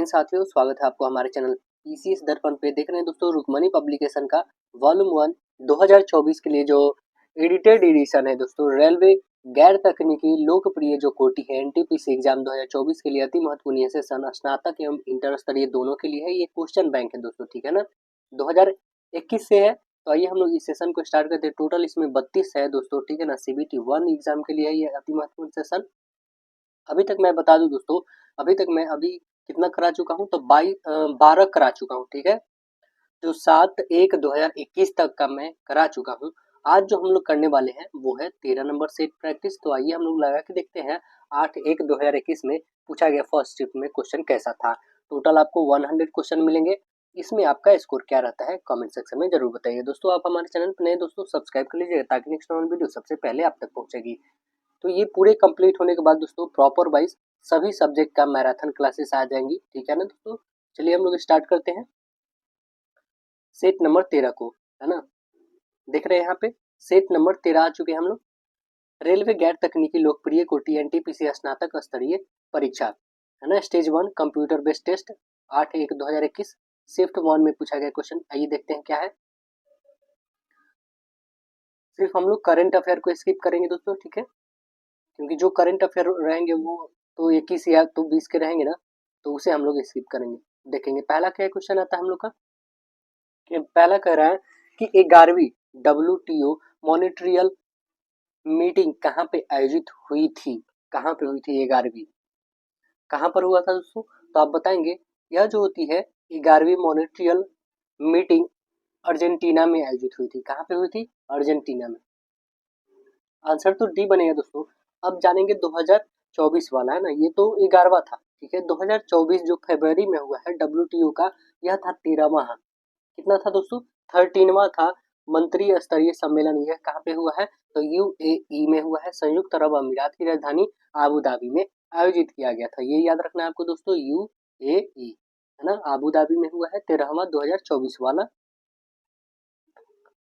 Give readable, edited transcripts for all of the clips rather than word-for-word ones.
साथियों, स्वागत है आपको हमारे चैनल पीसीएस दर्पण पे। देख रहे हैं दोस्तों, रुक्मणी पब्लिकेशन का वॉल्यूम 1 2024 के लिए जो एडिटेड एडिशन है दोस्तों, रेलवे गैर तकनीकी लोकप्रिय जो कोटि है एनटीपीसी एग्जाम 2024 के लिए अति महत्वपूर्ण ये सेशन स्नातक एवं इंटर स्तरीय दोनों के लिए है। ये क्वेश्चन बैंक है दोस्तों, ठीक है ना। 2021 से है, तो आइए हम लोग इस सेशन को स्टार्ट करते हैं। टोटल इसमें 32 है दोस्तों, ठीक है ना। सीबीटी 1 एग्जाम के लिए ये अति महत्वपूर्ण सेशन। अभी तक मैं बता दूं दोस्तों, अभी कितना करा चुका हूँ, तो 12 करा चुका हूँ, ठीक है। जो 7/1/2021 तक का मैं करा चुका हूँ। आज जो हम लोग करने वाले हैं वो है 13 नंबर सेट प्रैक्टिस। तो आइए हम लोग लगा के देखते हैं 8/1/2021 में पूछा गया फर्स्ट शिफ्ट में क्वेश्चन कैसा था। टोटल आपको 100 क्वेश्चन मिलेंगे। इसमें आपका स्कोर क्या रहता है कमेंट सेक्शन में जरूर बताइए दोस्तों। आप हमारे चैनल पर नए दोस्तों सब्सक्राइब कर लीजिएगा ताकि नेक्स्ट वीडियो सबसे पहले आप तक पहुंचेगी। तो ये पूरे कंप्लीट होने के बाद दोस्तों प्रॉपर वाइज सभी सब्जेक्ट का मैराथन क्लासेस आ जाएंगी, ठीक है ना दोस्तों। चलिए हम लोग स्टार्ट करते हैं सेट नंबर 13 को, है ना। देख रहे हैं यहाँ पे सेट नंबर 13 आ चुके हैं हम लोग। रेलवे गैर तकनीकी लोकप्रिय कोटि एनटीपीसी स्नातक स्तरीय परीक्षा, है ना। Stage 1 computer based test 8/1/2021 shift 1 में पूछा गया क्वेश्चन। आइए देखते हैं क्या है। सिर्फ हम लोग करंट अफेयर को स्किप करेंगे दोस्तों, ठीक है, क्योंकि जो करंट अफेयर रहेंगे वो तो 21 या तो 20 के रहेंगे ना, तो उसे हम लोग स्किप करेंगे। देखेंगे पहला क्या क्वेश्चन आता है हम लोग का, कि पहला कह रहा है कि 11वीं WTO मॉनिट्रियल मीटिंग कहाँ पे आयोजित हुई थी। कहाँ पे हुई थी 11वीं, कहाँ पर हुआ था दोस्तों, तो आप बताएंगे। यह जो होती है 11वीं मॉनिट्रियल मीटिंग अर्जेंटीना में आयोजित हुई थी। कहाँ पे हुई थी, अर्जेंटीना में। आंसर तो डी बनेगा दोस्तों। अब जानेंगे 2024 वाला, है ना। ये तो 11वां था, ठीक है। 2024 जो फरवरी में हुआ है WTO का, यह था 13वां। कितना था दोस्तों, 13वां था मंत्री स्तरीय सम्मेलन। यह कहाँ पे हुआ है, तो UAE में हुआ है, संयुक्त अरब अमीरात की राजधानी आबू धाबी में आयोजित किया गया था। ये याद रखना है आपको दोस्तों, UAE, है ना, आबू धाबी में हुआ है 13वां 2024 वाला।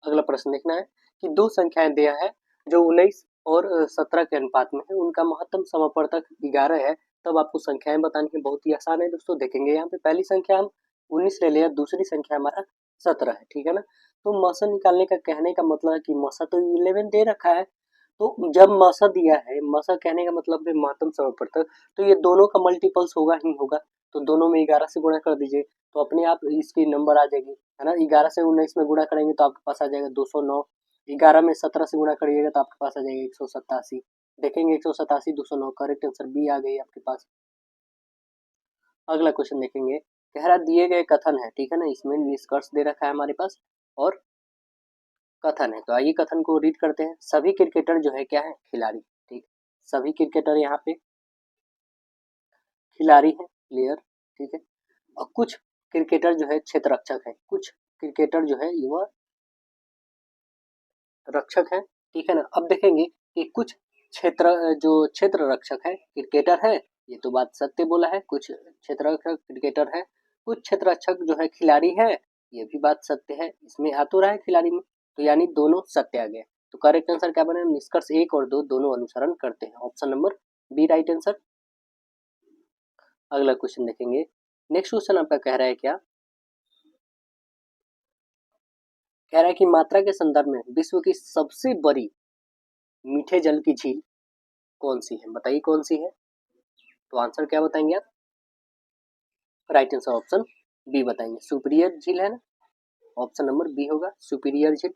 अगला प्रश्न देखना है कि दो संख्याएं दिया है जो 19 और 17 के अनुपात में है, उनका महत्तम समवर्तक 11 है। तब आपको संख्याएं बतानी है, बहुत ही आसान है दोस्तों। देखेंगे यहाँ पे पहली संख्या हम 19 ले लिया, दूसरी संख्या हमारा 17 है, ठीक है ना। तो मसा निकालने का कहने का मतलब है कि मसा तो 11 दे रखा है, तो जब मसा दिया है, मसा कहने का मतलब है महत्तम समवर्तक, तो ये दोनों का मल्टीपल्स होगा ही होगा। तो दोनों में 11 से गुणा कर दीजिए, तो अपने आप इसकी नंबर आ जाएगी, है ना। 11 से 19 में गुणा करेंगे तो आपके पास आ जाएगा 209। 11 में 17 से गुणा करिएगा तो आपके पास आ जाएगा 187। देखेंगे 187 209, करेक्ट आंसर बी आ गई आपके पास। अगला क्वेश्चन देखेंगे, कह रहा दिए गए कथन है, ठीक है ना। इसमें निष्कर्ष दे रखा है हमारे पास और कथन है। तो आइए कथन को रीड करते हैं। सभी क्रिकेटर जो है क्या है, खिलाड़ी, ठीक। सभी क्रिकेटर यहाँ पे खिलाड़ी है, प्लेयर, ठीक है। और कुछ क्रिकेटर जो है क्षेत्र रक्षक है, कुछ क्रिकेटर जो है युवा रक्षक है, ठीक है ना। अब देखेंगे कि कुछ क्षेत्र रक्षक है क्रिकेटर है, ये तो बात सत्य बोला है। कुछ क्षेत्र रक्षक क्रिकेटर है, कुछ क्षेत्र रक्षक जो है खिलाड़ी है, ये भी बात सत्य है। इसमें आ तो रहा है खिलाड़ी में, तो यानी दोनों सत्य आ गए। तो करेक्ट आंसर क्या बने, निष्कर्ष 1 और 2 दोनों अनुसरण करते हैं। Option number B right answer. अगला क्वेश्चन देखेंगे। नेक्स्ट क्वेश्चन आपका कह रहा है क्या, कह रहा है कि मात्रा के संदर्भ में विश्व की सबसे बड़ी मीठे जल की झील कौन सी है, बताइए कौन सी है। तो आंसर क्या बताएंगे आप, राइट आंसर ऑप्शन बी बताएंगे, सुपीरियर झील है ना। ऑप्शन नंबर बी होगा सुपीरियर झील।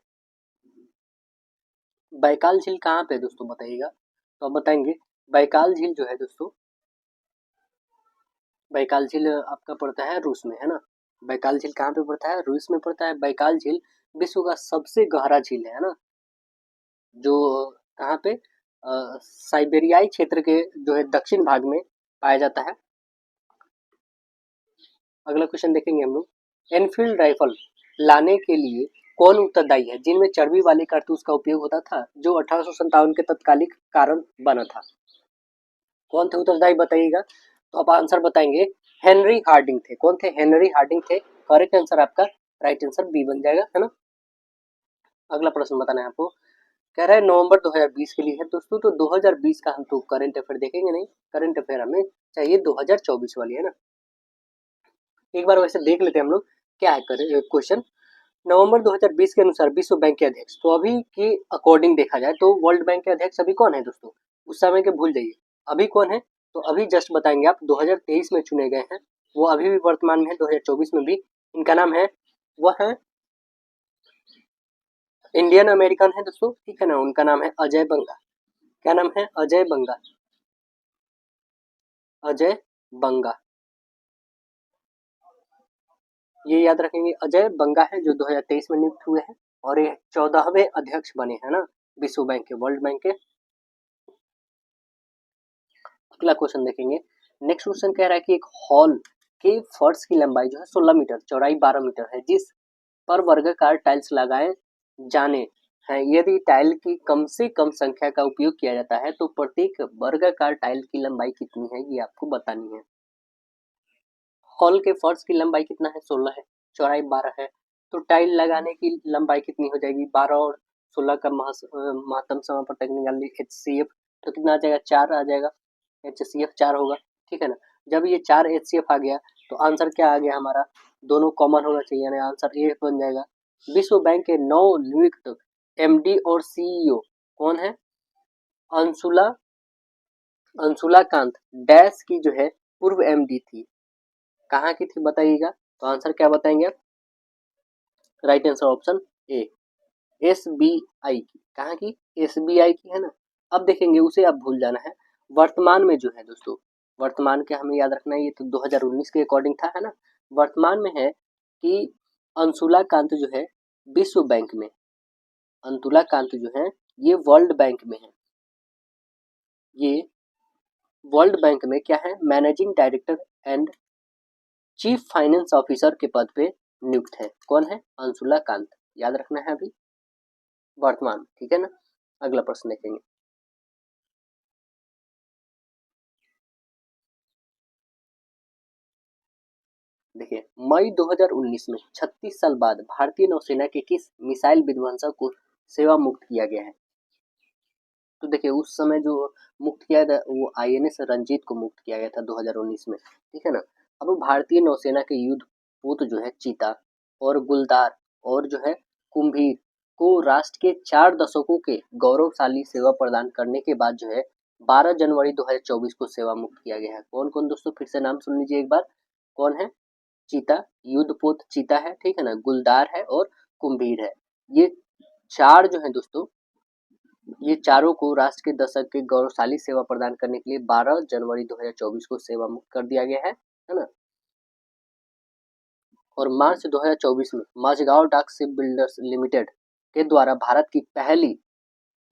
बैकाल झील कहाँ पे है दोस्तों, बताइएगा। तो आप बताएंगे बैकाल झील जो है दोस्तों, बैकाल झील आपका पड़ता है रूस में, है ना। बैकाल झील कहाँ पे पड़ता है, रूस में पड़ता है। बैकाल झील विश्व का सबसे गहरा झील है ना, जो कहाँ पे साइबेरियाई क्षेत्र के जो है दक्षिण भाग में पाया जाता है। अगला क्वेश्चन देखेंगे हम लोग। एनफील्ड राइफल लाने के लिए कौन उत्तरदायी है, जिनमें चर्बी वाले कारतूस का उपयोग होता था, जो 1857 के तत्कालिक कारण बना था। कौन थे उत्तरदायी बताइएगा। तो आप आंसर बताएंगे हेनरी हार्डिंग थे। कौन थे, हेनरी हार्डिंग थे। करेक्ट आंसर आपका राइट आंसर बी बन जाएगा, है ना। अगला प्रश्न बताना है आपको, कह रहा है नवंबर 2020 के लिए है दोस्तों। तो 2020 का हम तो करंट अफेयर देखेंगे नहीं, करंट अफेयर हमें चाहिए 2024 वाली, है ना। एक बार वैसे देख लेते हैं हम लोग क्या है क्वेश्चन। नवंबर 2020 के अनुसार विश्व बैंक के अध्यक्ष, तो अभी के अकॉर्डिंग देखा जाए तो वर्ल्ड बैंक के अध्यक्ष अभी कौन है दोस्तों, उस समय के भूल जाइए, अभी कौन है, तो अभी जस्ट बताएंगे आप, 2023 में चुने गए हैं, वो अभी भी वर्तमान में है 2024 में भी। इनका नाम है, वह है इंडियन अमेरिकन है दोस्तों, ठीक है ना, उनका नाम है अजय बंगा। क्या नाम है, अजय बंगा, अजय बंगा, ये याद रखेंगे, अजय बंगा है जो 2023 में नियुक्त हुए हैं और ये 14वें अध्यक्ष बने हैं ना विश्व बैंक के, वर्ल्ड बैंक के। अगला क्वेश्चन देखेंगे। नेक्स्ट क्वेश्चन कह रहा है कि एक हॉल के फर्श की लंबाई जो है 16 मीटर, चौड़ाई 12 मीटर है, जिस पर वर्गाकार टाइल्स लगाए जाने हैं, यदि टाइल की कम से कम संख्या का उपयोग किया जाता है तो प्रत्येक वर्गाकार टाइल की लंबाई कितनी है, ये आपको बतानी है। हॉल के फर्श की लंबाई कितना है, 16 है, चौड़ाई 12 है, तो टाइल लगाने की लंबाई कितनी हो जाएगी, 12 और 16 का महत्तम समापन निकालने HCF, तो कितना आ जाएगा, 4 आ जाएगा, HCF 4 होगा, ठीक है ना। जब ये 4 HCF आ गया तो आंसर क्या आ गया हमारा, दोनों कॉमन होना चाहिए, यानी आंसर ए बन जाएगा। विश्व बैंक के नवनियुक्त MD और CEO कौन है, अंशुला, अंशुला कांत डैश की जो है पूर्व MD थी, कहाँ की थी बताइएगा, तो आंसर क्या बताएंगे आप, right answer option A, SBI की, कहाँ की, SBI की है ना। अब देखेंगे उसे आप भूल जाना है, वर्तमान में जो है दोस्तों, वर्तमान के हमें याद रखना है, ये तो 2019 के अकॉर्डिंग था, है ना। वर्तमान में है कि अंशुला कांत जो है विश्व बैंक में, अंतुला कांत जो है ये वर्ल्ड बैंक में है, ये वर्ल्ड बैंक में क्या है, managing director and chief finance officer के पद पे नियुक्त है, कौन है, अंशुला कांत, याद रखना है अभी वर्तमान, ठीक है ना। अगला प्रश्न देखेंगे। देखिए, मई 2019 में 36 साल बाद भारतीय नौसेना के किस मिसाइल विध्वंसक को सेवा मुक्त किया गया है, तो देखिए उस समय जो मुक्त किया था वो INS रंजीत को मुक्त किया गया था 2019 में, ठीक है ना। अब भारतीय नौसेना के युद्धपोत जो है चीता और गुलदार और जो है कुंभीर को राष्ट्र के 4 दशकों के गौरवशाली सेवा प्रदान करने के बाद जो है 12 जनवरी 2024 को सेवा मुक्त किया गया है। कौन कौन दोस्तों, फिर से नाम सुन लीजिए एक बार, कौन है, चीता, युद्धपोत चीता है, ठीक है ना, गुलदार है और कुंभीर है, ये 4 जो है दोस्तों, ये चारों को राष्ट्र के दशक के गौरवशाली सेवा प्रदान करने के लिए 12 जनवरी 2024 को सेवा मुक्त कर दिया गया है ना। और मार्च 2024 में माझगांव डाक शिप बिल्डर्स लिमिटेड के द्वारा भारत की पहली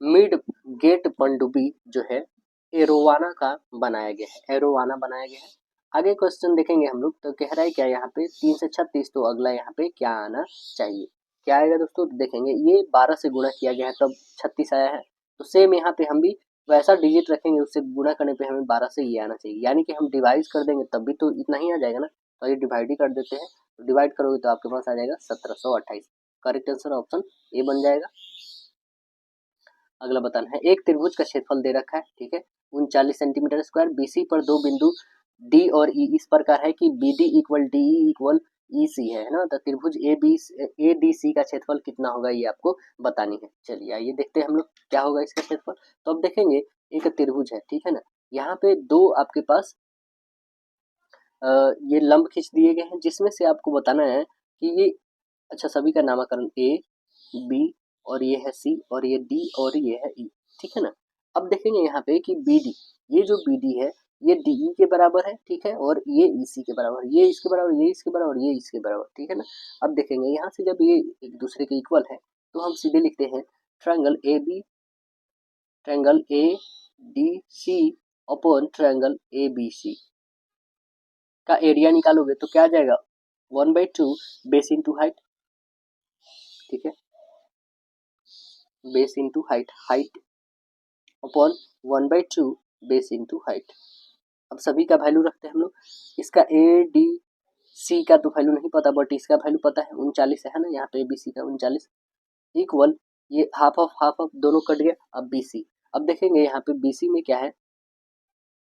मिड गेट पनडुब्बी जो है एरोवाना का बनाया गया है, एरोवाना बनाया गया है। आगे क्वेश्चन देखेंगे हम लोग, तो कह रहा है क्या यहाँ पे 3 से 36, तो अगला यहाँ पे क्या आना चाहिए, क्या आएगा दोस्तों, देखेंगे ये 12 से गुणा किया गया है तब 36 आया है, तो सेम यहाँ पे हम भी वैसा डिजिट रखेंगे, उससे गुणा करने पे हमें 12 से ये आना चाहिए, यानी कि हम डिवाइड कर देंगे तब भी तो इतना ही आ जाएगा ना, तो ये डिवाइड ही कर देते हैं, तो डिवाइड करोगे तो आपके पास आ जाएगा 1728, करेक्ट आंसर ऑप्शन ए बन जाएगा। अगला बताना है, एक त्रिभुज का क्षेत्रफल दे रखा है, ठीक है, 39 सेंटीमीटर स्क्वायर, BC पर दो बिंदु D और E इस प्रकार है कि BD equal DE equal EC है ना, तो त्रिभुज ADC का क्षेत्रफल कितना होगा ये आपको बतानी है। चलिए आइए देखते हैं हम लोग क्या होगा इसका क्षेत्रफल। तो अब देखेंगे एक त्रिभुज है, ठीक है ना, यहाँ पे दो आपके पास ये लंब खींच दिए गए हैं, जिसमें से आपको बताना है कि ये, अच्छा सभी का नामकरण A B और ये है C और ये D और ये है E, ठीक है ना। अब देखेंगे यहाँ पे कि BD, ये जो BD है ये DE के बराबर है, ठीक है, और ये EC के बराबर, ये इसके बराबर, ये इसके बराबर, ये इसके बराबर, ठीक है ना। अब देखेंगे यहाँ से जब ये एक दूसरे के इक्वल है तो हम सीधे लिखते हैं triangle AB, triangle ADC upon triangle ABC का एरिया निकालोगे तो क्या आ जाएगा, 1/2 बेस इंटू हाइट, ठीक है, base into height, height upon 1/2 base into height. अब सभी का वैल्यू रखते हैं हम लोग, इसका ADC का तो वैल्यू नहीं पता, बट इसका वैल्यू पता है 39 है ना, यहाँ पे ABC का 39 इक्वल, ये हाफ ऑफ दोनों कट गया, अब BC। अब देखेंगे यहाँ पे BC में क्या है,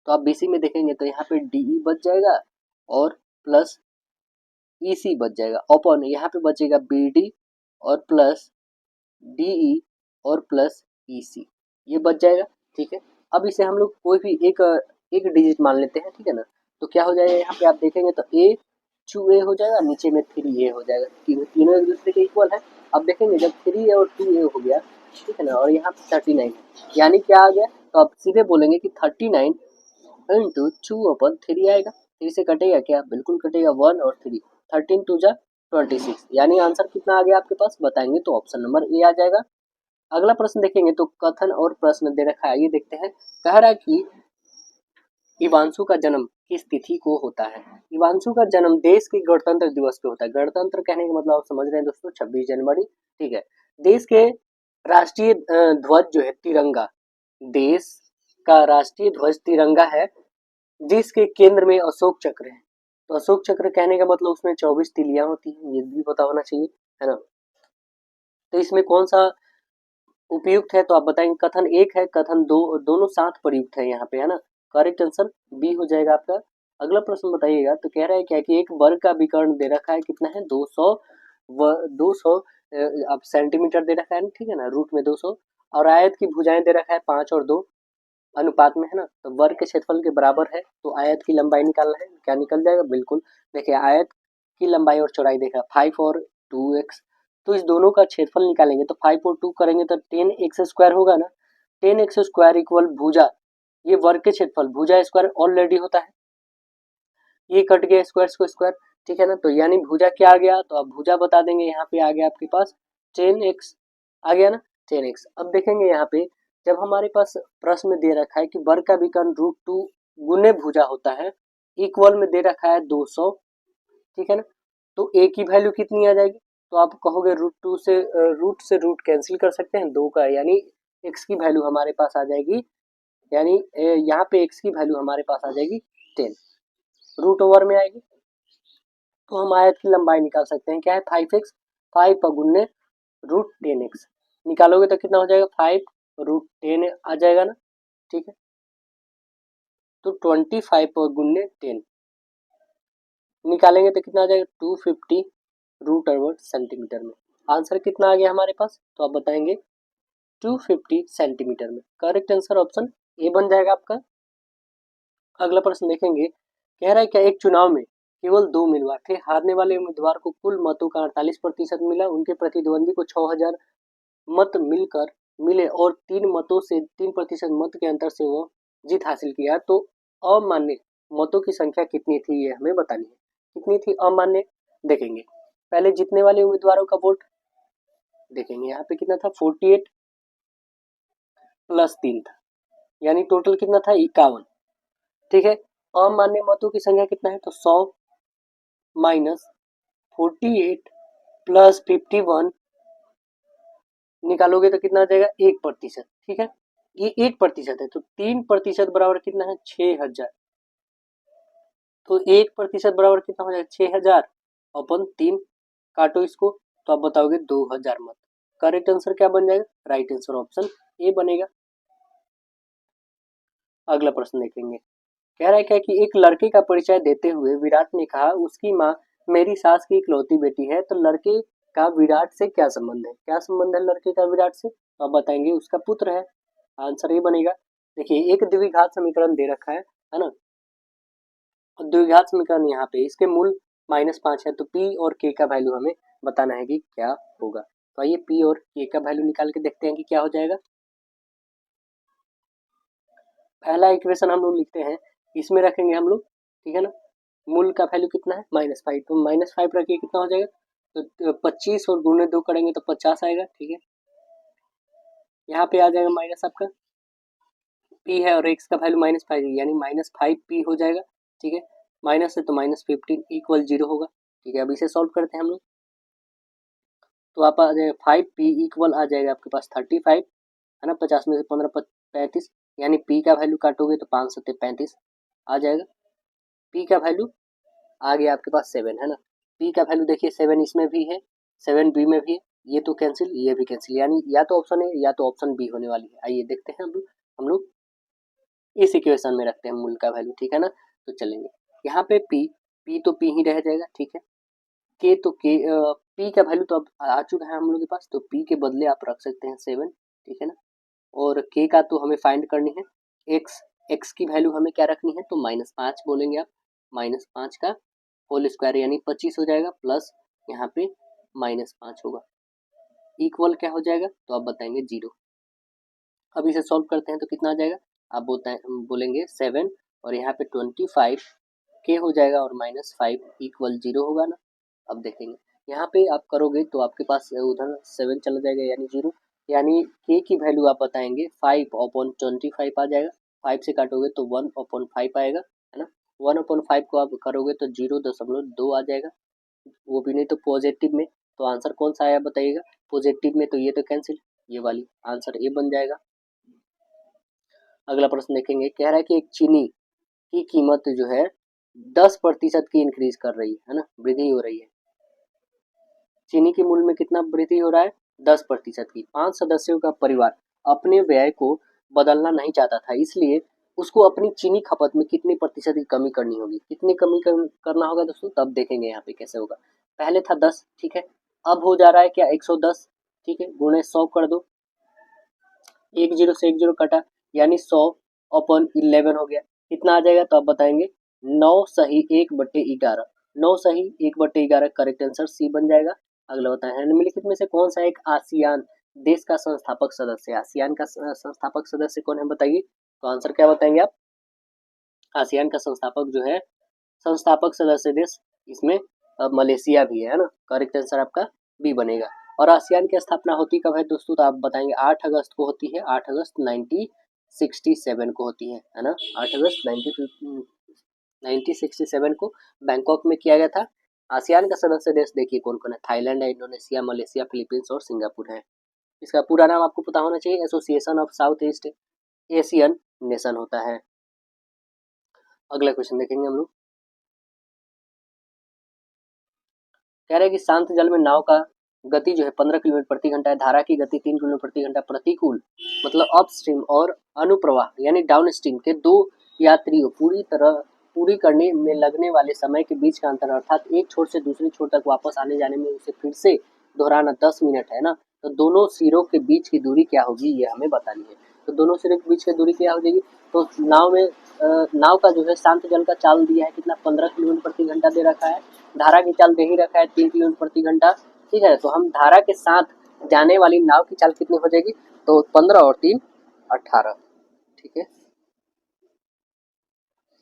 तो आप BC में देखेंगे तो यहाँ पे DE बच जाएगा और प्लस EC बच जाएगा, अपॉन यहाँ पे बचेगा BD और प्लस DE और प्लस EC, ये बच जाएगा। ठीक है, अब इसे हम लोग कोई भी एक डिजिट मान लेते हैं, ठीक है ना। तो क्या हो जाएगा, यहाँ पे आप देखेंगे तो A 2A हो जाएगा, नीचे में 3A हो जाएगा, तीनों एक दूसरे के इक्वल है। अब देखेंगे जब 3A और 2A हो गया, ठीक है ना, और यहाँ पे 39 है, यानी क्या आ गया, तो आप सीधे बोलेंगे कि 39 इंटू 2/3 आएगा। 3 से कटेगा क्या, बिल्कुल कटेगा, 1 और 3, 13 टू जा 26, यानी आंसर कितना आ गया आपके पास, बताएंगे तो ऑप्शन नंबर ए आ जाएगा। अगला प्रश्न देखेंगे तो कथन और प्रश्न दे रखा है, ये देखते हैं। कह रहा है कि इवांशु का जन्म किस तिथि को होता है। इवांशु का जन्म देश के गणतंत्र दिवस पे होता है। गणतंत्र कहने का मतलब आप समझ रहे हैं दोस्तों, 26 जनवरी। ठीक है, देश के राष्ट्रीय ध्वज जो है तिरंगा, देश का राष्ट्रीय ध्वज तिरंगा है, जिसके केंद्र में अशोक चक्र है। तो अशोक चक्र कहने का मतलब उसमें 24 तिलियां होती हैं, ये भी पता होना चाहिए, है ना। तो इसमें कौन सा उपयुक्त है, तो आप बताएंगे कथन एक है, कथन दो, दोनों साथ प्रयुक्त है यहाँ पे, है ना। करेक्ट आंसर बी हो जाएगा आपका। अगला प्रश्न बताइएगा, तो कह रहा है क्या कि एक वर्ग का विकर्ण दे रखा है, कितना है 200 अब सेंटीमीटर दे रखा है, ठीक है ना, रूट में 200, और आयत की भुजाएं दे रखा है 5 और 2 अनुपात में, है ना। तो वर्ग के क्षेत्रफल के बराबर है, तो आयत की लंबाई निकालना है, क्या निकल जाएगा, बिल्कुल देखिए आयत की लंबाई और चौड़ाई देखा 5 और 2x, तो इस दोनों का क्षेत्रफल निकालेंगे तो 5 और 2 करेंगे तो 10x स्क्वायर होगा ना। 10x स्क्वायर इक्वल भुजा, ये वर्ग के क्षेत्रफल, भुजा स्क्वायर ऑलरेडी होता है, ये कट गया स्क्वायर को स्क्वायर, ठीक है ना। तो यानी भुजा क्या आ गया, तो आप भुजा बता देंगे, यहाँ पे आ गया आपके पास 10x आ गया ना, 10x। अब देखेंगे यहाँ पे जब हमारे पास प्रश्न में दे रखा है कि वर्ग का विकर्ण √2 गुने भुजा होता है, इक्वल में दे रखा है 200, ठीक है ना। तो a की वैल्यू कितनी आ जाएगी, तो आप कहोगे √2 से रूट कैंसिल कर सकते हैं 2 का, यानी x की वैल्यू हमारे पास आ जाएगी, यानी यहाँ पे x की वैल्यू हमारे पास आ जाएगी 10, रूट ओवर में आएगी। तो हम आयत की लंबाई निकाल सकते हैं, क्या है 5x, 5 पर गुन्ने √10x, निकालोगे तो कितना हो जाएगा 5 √10 आ जाएगा ना, ठीक है। तो 25 पर गुन्ने 10 निकालेंगे तो कितना आ जाएगा 250 √/, सेंटीमीटर में। आंसर कितना आ गया हमारे पास, तो आप बताएंगे 250 सेंटीमीटर में। करेक्ट आंसर ऑप्शन ए बन जाएगा आपका। अगला प्रश्न देखेंगे, कह रहा है क्या एक चुनाव में केवल 2 उम्मीदवार थे, हारने वाले उम्मीदवार को कुल मतों का 48% मिला, उनके प्रतिद्वंदी को 6000 मत मिले और 3% मत के अंतर से वो जीत हासिल किया, तो अमान्य मतों की संख्या कितनी थी, ये हमें बतानी है। कितनी थी अमान्य, देखेंगे पहले जीतने वाले उम्मीदवारों का वोट देखेंगे, यहाँ पे कितना था 48 प्लस 3 था, यानी टोटल कितना था 51, ठीक है। अमान्य मतों की संख्या कितना है, तो 100 माइनस 48 प्लस 51 निकालोगे तो कितना आ जाएगा 1%, ठीक है। ये 1% है, तो 3% बराबर कितना है 6000, तो 1% बराबर कितना हो जाएगा 6000 अपन 3 काटो इसको, तो आप बताओगे 2000 मत। करेक्ट आंसर क्या बन जाएगा, राइट आंसर ऑप्शन ए बनेगा। अगला प्रश्न देखेंगे, कह रहा है क्या कि एक लड़के का परिचय देते हुए विराट ने कहा उसकी माँ मेरी सास की इकलौती बेटी है, तो लड़के का विराट से क्या संबंध है, क्या संबंध है लड़के का विराट से, तो आप बताएंगे उसका पुत्र है, आंसर ये बनेगा। देखिए एक द्विघात समीकरण दे रखा है ना। द्विघात समीकरण यहाँ पे इसके मूल -5 है, तो p और k का वैल्यू हमें बताना है कि क्या होगा। तो आइए p और k का वैल्यू निकाल के देखते हैं कि क्या हो जाएगा। पहला इक्वेशन हम लोग लिखते हैं, इसमें रखेंगे हम लोग, ठीक है ना। मूल का वैल्यू कितना है -5, तो -5 रखिए कितना हो जाएगा, तो 25 और गुणे 2 करेंगे तो 50 आएगा, ठीक है। यहाँ पे आ जाएगा माइनस आपका p है और x का वैल्यू -5 है, यानी -5p हो जाएगा, ठीक है। माइनस है तो -15 इक्वल 0 होगा, ठीक है। अब इसे सॉल्व करते हैं हम लोग, तो आप आ जाएगा 5p इक्वल आ जाएगा आपके पास 35, है ना। 50 में से 15 35, यानी p का वैल्यू काटोगे तो 5 7 35 आ जाएगा। p का वैल्यू आ गया आपके पास 7, है ना। p का वैल्यू देखिए 7 इसमें भी है, 7 b में भी है, ये तो कैंसिल, ये भी कैंसिल, यानी या तो ऑप्शन ए या तो ऑप्शन बी होने वाली है। आइए देखते हैं हम लोग इस इक्वेशन में रखते हैं मूल का वैल्यू, ठीक है ना। तो चलेंगे यहाँ पे p तो p ही रह जाएगा, ठीक है। के तो के पी का वैल्यू तो अब आ चुका है हम लोग के पास, तो पी के बदले आप रख सकते हैं 7, ठीक है ना। और के का तो हमें फाइंड करनी है, एक्स की वैल्यू हमें क्या रखनी है, तो -5 बोलेंगे आप, -5 का होल स्क्वायर यानी 25 हो जाएगा, प्लस यहाँ पे -5 होगा, इक्वल क्या हो जाएगा, तो आप बताएंगे 0। अब इसे सॉल्व करते हैं तो कितना आ जाएगा, आप बोलेंगे 7 और यहाँ पे 25 के हो जाएगा और -5 इक्वल 0 होगा ना। अब देखेंगे यहाँ पे आप करोगे तो आपके पास उधर 7 चला जाएगा यानी 0, यानी के की वैल्यू आप बताएंगे 5/25 आ जाएगा, 5 से काटोगे तो 1/5 आएगा, है ना। 1/5 को आप करोगे तो 0.2 आ जाएगा, वो भी नहीं तो पॉजिटिव में, तो आंसर कौन सा आया बताइएगा, पॉजिटिव में तो ये तो कैंसिल, ये वाली आंसर ए बन जाएगा। अगला प्रश्न देखेंगे, कह रहा है कि एक चीनी की कीमत जो है 10% की इंक्रीज कर रही है ना, वृद्धि हो रही है। चीनी के मूल्य में कितना वृद्धि हो रहा है, 10% की। 5 सदस्यों का परिवार अपने व्यय को बदलना नहीं चाहता था, इसलिए उसको अपनी चीनी खपत में कितनी प्रतिशत की कमी करनी होगी, कितनी कमी करना होगा दोस्तों, तब देखेंगे यहाँ पे कैसे होगा। पहले था 10, ठीक है, अब हो जा रहा है क्या 110, ठीक है, गुणे 100 कर दो, एक जीरो से एक जीरो कटा यानी 100/11 हो गया, कितना आ जाएगा, तो आप बताएंगे 9 सही 1/11, 9 सही 1/11 करेक्ट आंसर सी बन जाएगा। अगला बताएं, निम्नलिखित में से कौन सा एक आसियान देश का संस्थापक सदस्य है, आसियान का संस्थापक सदस्य कौन है बताइए, तो आंसर क्या बताएंगे आप, आसियान का संस्थापक जो है, संस्थापक सदस्य देश इसमें मलेशिया भी है ना, करेक्ट आंसर आपका बी बनेगा। और आसियान की स्थापना होती कब है दोस्तों, तो आप बताएंगे 8 अगस्त को होती है, 8 अगस्त 1967 को होती है ना, 8 अगस्त 1967 को बैंकॉक में किया गया था। आसियान का सदस्य देश देखिए कौन कौन है, थाईलैंड है, इंडोनेशिया, मलेशिया, फिलीपींस और सिंगापुर है। इसका पूरा नाम आपको पता होना चाहिए, association of south east Asian nation होता है। अगला क्वेश्चन देखेंगे हम लोग, कह रहे हैं कि शांत जल में नाव का गति जो है 15 किलोमीटर प्रति घंटा है, धारा की गति 3 किलोमीटर प्रति घंटा, प्रतिकूल मतलब अपस्ट्रीम और अनुप्रवाह यानी डाउनस्ट्रीम के दो यात्रियों पूरी करने में लगने वाले समय के बीच का अंतर, अर्थात एक छोर से दूसरी छोर तक वापस आने जाने में उसे फिर से दोहराना 10 मिनट है ना, तो दोनों सिरों के बीच की दूरी क्या होगी ये हमें बतानी है। तो दोनों सिरों के बीच की दूरी क्या हो जाएगी, तो नाव का जो है शांत जल का चाल दिया है कितना, 15 किलोमीटर प्रति घंटा दे रखा है, धारा की चाल दे ही रखा है 3 किलोमीटर प्रति घंटा, ठीक है, तो हम धारा के साथ जाने वाली नाव की चाल कितनी हो जाएगी, तो 15 और 3 18, ठीक है,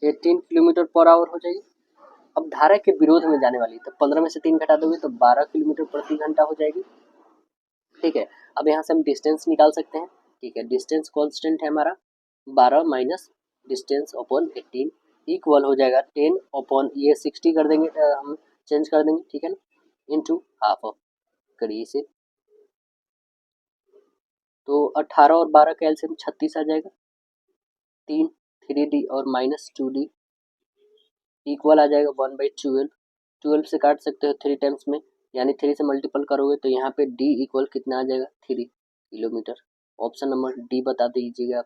18 किलोमीटर पर आवर हो जाएगी। अब धारा के विरोध में जाने वाली, तो 15 में से 3 घटा दोगे तो 12 किलोमीटर प्रति घंटा हो जाएगी, ठीक है। अब यहाँ से हम डिस्टेंस निकाल सकते हैं, ठीक है, डिस्टेंस कांस्टेंट है हमारा 12 माइनस डिस्टेंस अपॉन 18 इक्वल हो जाएगा 10 अपॉन ये 60 कर देंगे, हम चेंज कर देंगे, ठीक है ना, इंटू हाफ ऑफ करिए इसे, तो 18 और 12 का एलसीएम 36 आ जाएगा, 3 3d और -2d इक्वल आ जाएगा 1/12, 12 से काट सकते हो 3 टाइम्स में, यानी 3 से मल्टीपल करोगे तो यहाँ पे d इक्वल कितना आ जाएगा 3 किलोमीटर, ऑप्शन नंबर डी बता दीजिएगा आप।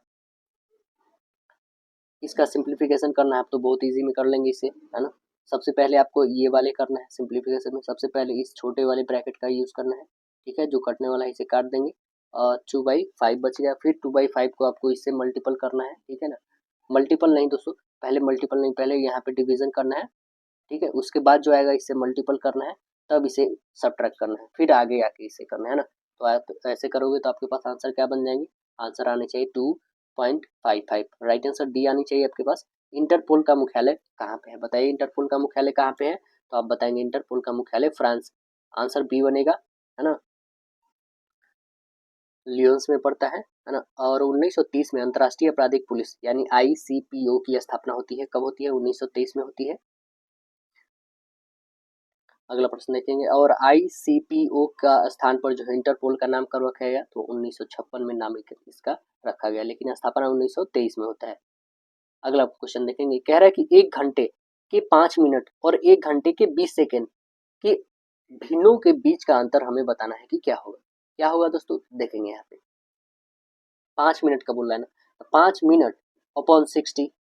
इसका सिंप्लीफिकेशन करना है आप तो बहुत इजी में कर लेंगे इसे, है ना। सबसे पहले आपको ये वाले करना है सिंप्लीफिकेशन में, सबसे पहले इस छोटे वाले ब्रैकेट का यूज़ करना है, ठीक है, जो कटने वाला है इसे काट देंगे और 2/5 बच गया, फिर 2/5 को आपको इससे मल्टीपल करना है, ठीक है ना, मल्टीपल नहीं दोस्तों, पहले मल्टीपल नहीं, पहले यहाँ पे डिवीजन करना है, ठीक है, उसके बाद जो आएगा इससे मल्टीपल करना है, तब इसे सब्ट्रैक्ट करना है, फिर आगे आके इसे करना है ना। तो आप ऐसे करोगे तो आपके पास आंसर क्या बन जाएंगे, आंसर आने चाहिए 2.55, राइट आंसर डी आनी चाहिए आपके पास। इंटरपोल का मुख्यालय कहाँ पे है बताइए, इंटरपोल का मुख्यालय कहाँ पे है, तो आप बताएंगे इंटरपोल का मुख्यालय फ्रांस, आंसर बी बनेगा, है ना, लियोन्स में पड़ता है ना। और 1930 में अंतर्राष्ट्रीय आपराधिक पुलिस यानी आईसीपीओ की स्थापना होती है, कब होती है, 1923 में होती है। अगला प्रश्न देखेंगे, और आईसीपीओ का स्थान पर जो है इंटरपोल का नाम कब रखा गया, तो 1956 में नाम इसका रखा गया, लेकिन स्थापना 1923 में होता है। अगला क्वेश्चन देखेंगे, कह रहा है कि 1 घंटे के 5 मिनट और 1 घंटे के 20 सेकेंड के भिन्नों के बीच का अंतर हमें बताना है कि क्या होगा, क्या होगा दोस्तों, देखेंगे यहाँ पे 5 मिनट का बोल रहा है ना, तो 5 मिनट अपॉन 60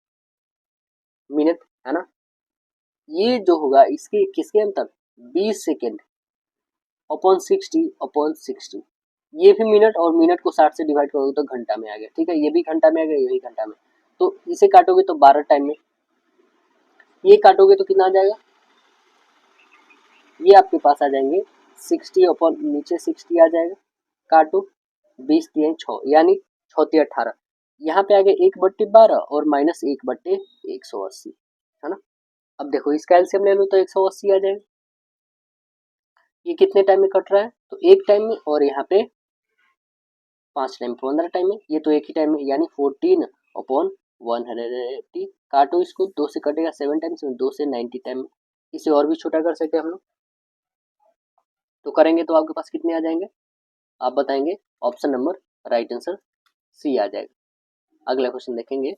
मिनट, है ना, ये जो होगा इसके किसके अंतर, 20 सेकेंड अपॉन 60 ये भी मिनट, और मिनट को 60 से डिवाइड करोगे तो घंटा में आ गया। ठीक है, ये भी घंटा में आ गया, ये भी घंटा में। तो इसे काटोगे तो 12 टाइम में, ये काटोगे तो कितना आ जाएगा, ये आपके पास आ जाएंगे 60 अपॉन नीचे 60 आ जाएगा, काटो 20 3 6 यानी 6 18, यहाँ पे आ गया 1/12 और माइनस 1/180, है ना। अब देखो इसका एलसीएम ले लो तो 180 आ जाएगा। ये कितने टाइम में कट रहा है, तो एक टाइम में, और यहाँ पे 5 टाइम 15 टाइम में, ये तो एक ही टाइम में यानी 14 अपॉन 180। काटो इसको, 2 से कटेगा 7 टाइम्स में, 2 से 90 टाइम में। इसे और भी छोटा कर सकते हैं हम लोग, तो करेंगे तो आपके पास कितने आ जाएंगे, आप बताएंगे। Option number right answer C आ जाएगा। अगला क्वेश्चन देखेंगे,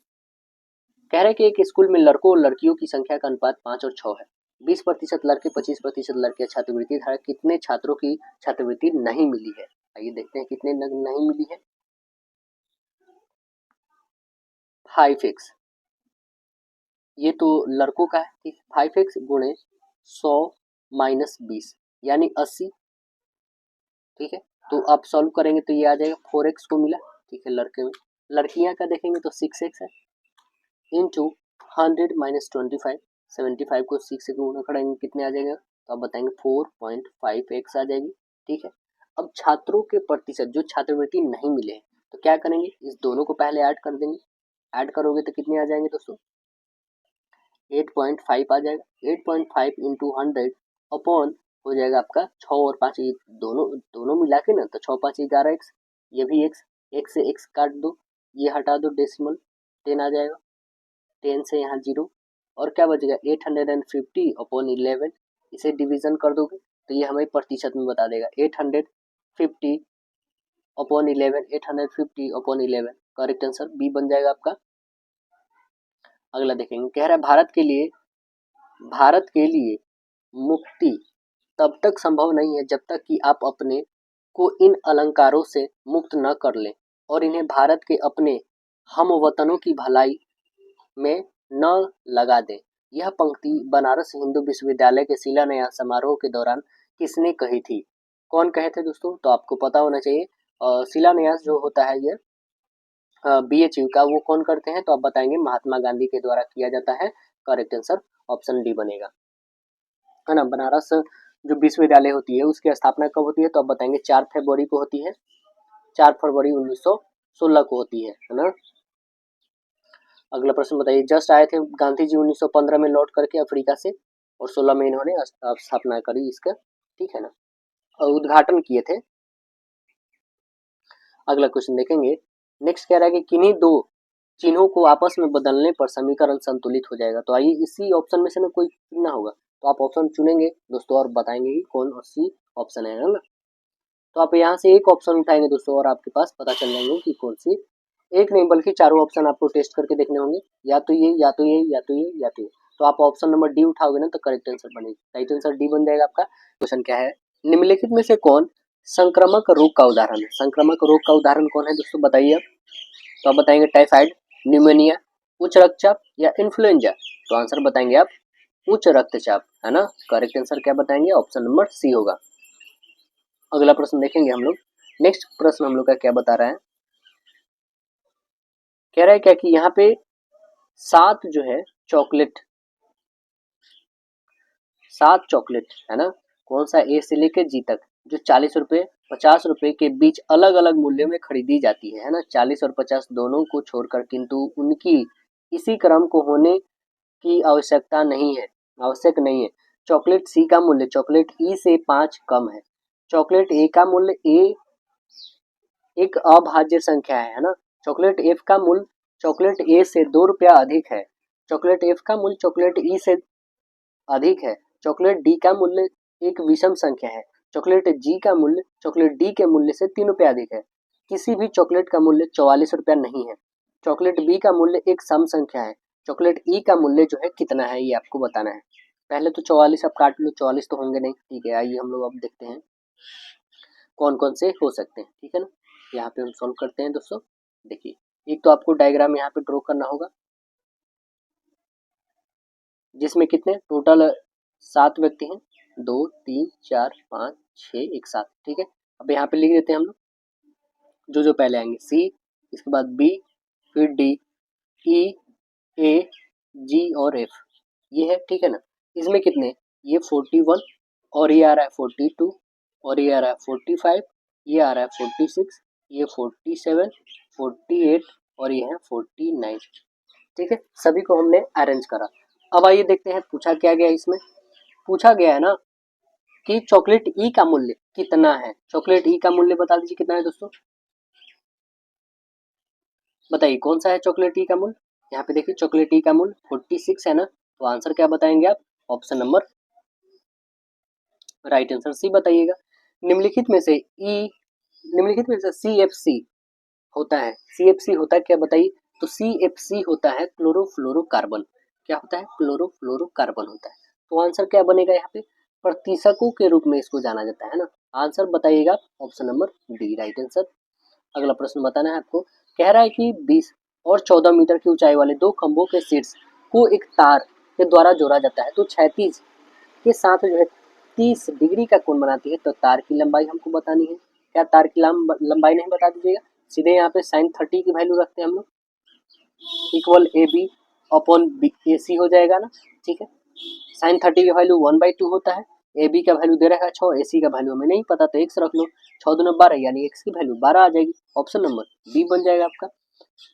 कह रहे हैं कि एक स्कूल में लड़कों और लड़कियों की संख्या का अनुपात 5 और 6 है। 20% लड़के 25% लड़कियां छात्रवृत्ति धारक, कितने छात्रों की छात्रवृत्ति नहीं मिली है। आइए देखते हैं कितने नहीं मिली है। 5x, ये तो लड़कों का है, 5x गुणे 100 माइनस 20 यानी 80। ठीक है, तो आप सॉल्व करेंगे तो ये आ जाएगा 4x को मिला। ठीक है, लड़के में, लड़कियां का देखेंगे तो 6x है, इंटू 100 माइनस 25, 75 को 6 से गुणा करेंगे कितने आ जाएगा, तो आप बताएंगे 4.5x आ जाएगी। ठीक है, अब छात्रों के प्रतिशत जो छात्रवृत्ति नहीं मिले हैं, तो क्या करेंगे, इस दोनों को पहले ऐड कर देंगे। ऐड करोगे तो कितने आ जाएंगे दोस्तों, 8.5 आ जाएगा। 8.5 इंटू 100 अपॉन हो जाएगा आपका 6 और 5, ये दोनों मिला के ना, तो 6 5 11x, ये भी x, x से x काट दो, ये हटा दो, डेसिमल 10 आ जाएगा, 10 से यहाँ 0, और क्या बचेगा 850 अपॉन 11, इसे डिवीजन कर दोगे तो ये हमें प्रतिशत में बता देगा। 850 upon 11, 850 upon 11, correct answer B बन जाएगा आपका। अगला देखेंगे, कह रहा है भारत के लिए मुक्ति तब तक संभव नहीं है जब तक कि आप अपने को इन अलंकारों से मुक्त न कर लें और इन्हें भारत के अपने हमवतनों की भलाई में न लगा दें। यह पंक्ति बनारस हिंदू विश्वविद्यालय के शिलान्यास समारोह के दौरान किसने कही थी। कौन कहे थे दोस्तों, तो आपको पता होना चाहिए। शिलान्यास जो होता है ये BHU का, वो कौन करते हैं, तो आप बताएंगे महात्मा गांधी के द्वारा किया जाता है। करेक्ट आंसर ऑप्शन डी बनेगा, है ना। बनारस जो विश्वविद्यालय होती है उसकी स्थापना कब होती है, तो आप बताएंगे 4 फरवरी को होती है, 4 फरवरी 1916 को होती है ना। अगला प्रश्न बताइए, जस्ट आए थे गांधी जी 1915 में लौट करके अफ्रीका से, और 16 में इन्होंने स्थापना करी इसका। ठीक है ना, और उद्घाटन किए थे। अगला क्वेश्चन देखेंगे, नेक्स्ट कह रहा है कि किन्हीं दो चिन्हों को आपस में बदलने पर समीकरण संतुलित हो जाएगा। तो आइए इसी ऑप्शन में से ना कोई चुनना होगा, तो आप ऑप्शन चुनेंगे दोस्तों और बताएंगे कि कौन सी ऑप्शन है ना। तो आप यहाँ से एक ऑप्शन उठाएंगे दोस्तों और आपके पास पता चल जाएंगे कि कौन सी, एक नहीं बल्कि चारों ऑप्शन आपको टेस्ट करके देखने होंगे, या तो ये या तो ये या तो ये या तो ये। तो आप ऑप्शन नंबर डी उठाओगे ना तो करेक्ट आंसर बनेगा, राइट आंसर डी बन जाएगा आपका। क्वेश्चन क्या है, निम्नलिखित में से कौन संक्रामक रोग का उदाहरण है। संक्रामक रोग का उदाहरण कौन है दोस्तों, बताइए आप। तो आप बताएंगे टाइफाइड, न्यूमोनिया, उच्च रक्तचाप या इन्फ्लुएंजा। तो आंसर बताएंगे आप उच्च रक्तचाप, है ना। करेक्ट आंसर क्या बताएंगे, ऑप्शन नंबर सी होगा। अगला प्रश्न देखेंगे हम लोग, नेक्स्ट प्रश्न हम लोग का क्या बता रहा है, कह रहा है क्या कि यहाँ पे 7 जो है चॉकलेट, 7 चॉकलेट, है ना, कौन सा ए से लेकर जी तक, जो 40 रुपए 50 रुपए के बीच अलग अलग मूल्य में खरीदी जाती है ना, 40 और 50 दोनों को छोड़कर, किंतु उनकी इसी क्रम को होने की आवश्यकता नहीं है, आवश्यक नहीं है। चॉकलेट सी का मूल्य चॉकलेट ई से 5 कम है। चॉकलेट ए का मूल्य ए एक अभाज्य संख्या है ना। चॉकलेट एफ का मूल्य चॉकलेट ए से 2 रुपया अधिक है। चॉकलेट एफ का मूल्य चॉकलेट ई से अधिक है। चॉकलेट डी का मूल्य एक विषम संख्या है। चॉकलेट जी का मूल्य चॉकलेट डी के मूल्य से 3 रुपया अधिक है। किसी भी चॉकलेट का मूल्य 44 रुपया नहीं है। चॉकलेट बी का मूल्य एक सम संख्या है। चॉकलेट ई का मूल्य जो है कितना है, ये आपको बताना है। पहले तो 44 आप काट लो, 44 तो होंगे नहीं। ठीक है, आइए हम लोग अब देखते हैं कौन कौन से हो सकते हैं। ठीक है ना, यहाँ पे हम सॉल्व करते हैं दोस्तों। देखिए, एक तो आपको डायग्राम यहाँ पे ड्रॉ करना होगा, जिसमें कितने टोटल 7 व्यक्ति हैं। 2 3 4 5 6 एक साथ, ठीक है। अब यहाँ पे लिख देते हैं हम लोग जो पहले आएंगे, सी, इसके बाद बी, फिर डी, ई, ए, जी और एफ, ये है, ठीक है ना। इसमें कितने, ये 41 और ये आ रहा है 42 और ये आ रहा है 45, ये आ रहा है 46, ये 47, 48 और ये है 49, ठीक है। सभी को हमने अरेंज करा। अब आइए देखते हैं पूछा क्या गया इसमें। पूछा गया है ना कि चॉकलेट ई का मूल्य कितना है। चॉकलेट ई का मूल्य बता दीजिए कितना है दोस्तों, बताइए कौन सा है चॉकलेट ई का मूल्य। यहाँ पे देखिए चॉकलेट ई का मूल्य 46 है ना, तो आंसर क्या बताएंगे आप, option number, right answer C बताइएगा। निम्नलिखित में से निम्नलिखित में से सी एफ सी होता है, सी एफ सी होता है क्या बताइए। तो सी एफ सी होता है क्लोरोफ्लोरोकार्बन। क्या होता है, क्लोरोफ्लोरोकार्बन होता है। तो आंसर क्या बनेगा यहाँ पे, प्रतिशकों के रूप में इसको जाना जाता है ना। आंसर बताइएगा option number D, right answer. अगला प्रश्न बताना है आपको। कह रहा है कि 20 और 14 मीटर की ऊंचाई वाले दो खंभों के शीर्ष को एक तार के द्वारा जोड़ा जाता है, तो क्षैतिज के साथ जो है 30 डिग्री का कोण बनाती है। तो तार की लंबाई हमको बतानी है। क्या तार की लंबाई नहीं बता दीजिएगा, सीधे यहाँ पे sin 30 की वैल्यू रखते हैं हम लोग, इक्वल ए बी अपॉन ए सी हो जाएगा ना, ठीक है। sin 30 की वैल्यू 1/2 होता है, ए बी का वैल्यू दे रखा है 6, ए सी का वैल्यू हमें नहीं पता तो x रख लो, 6 दूना 12 यानी x की वैल्यू 12 आ जाएगी। ऑप्शन नंबर बी बन जाएगा आपका।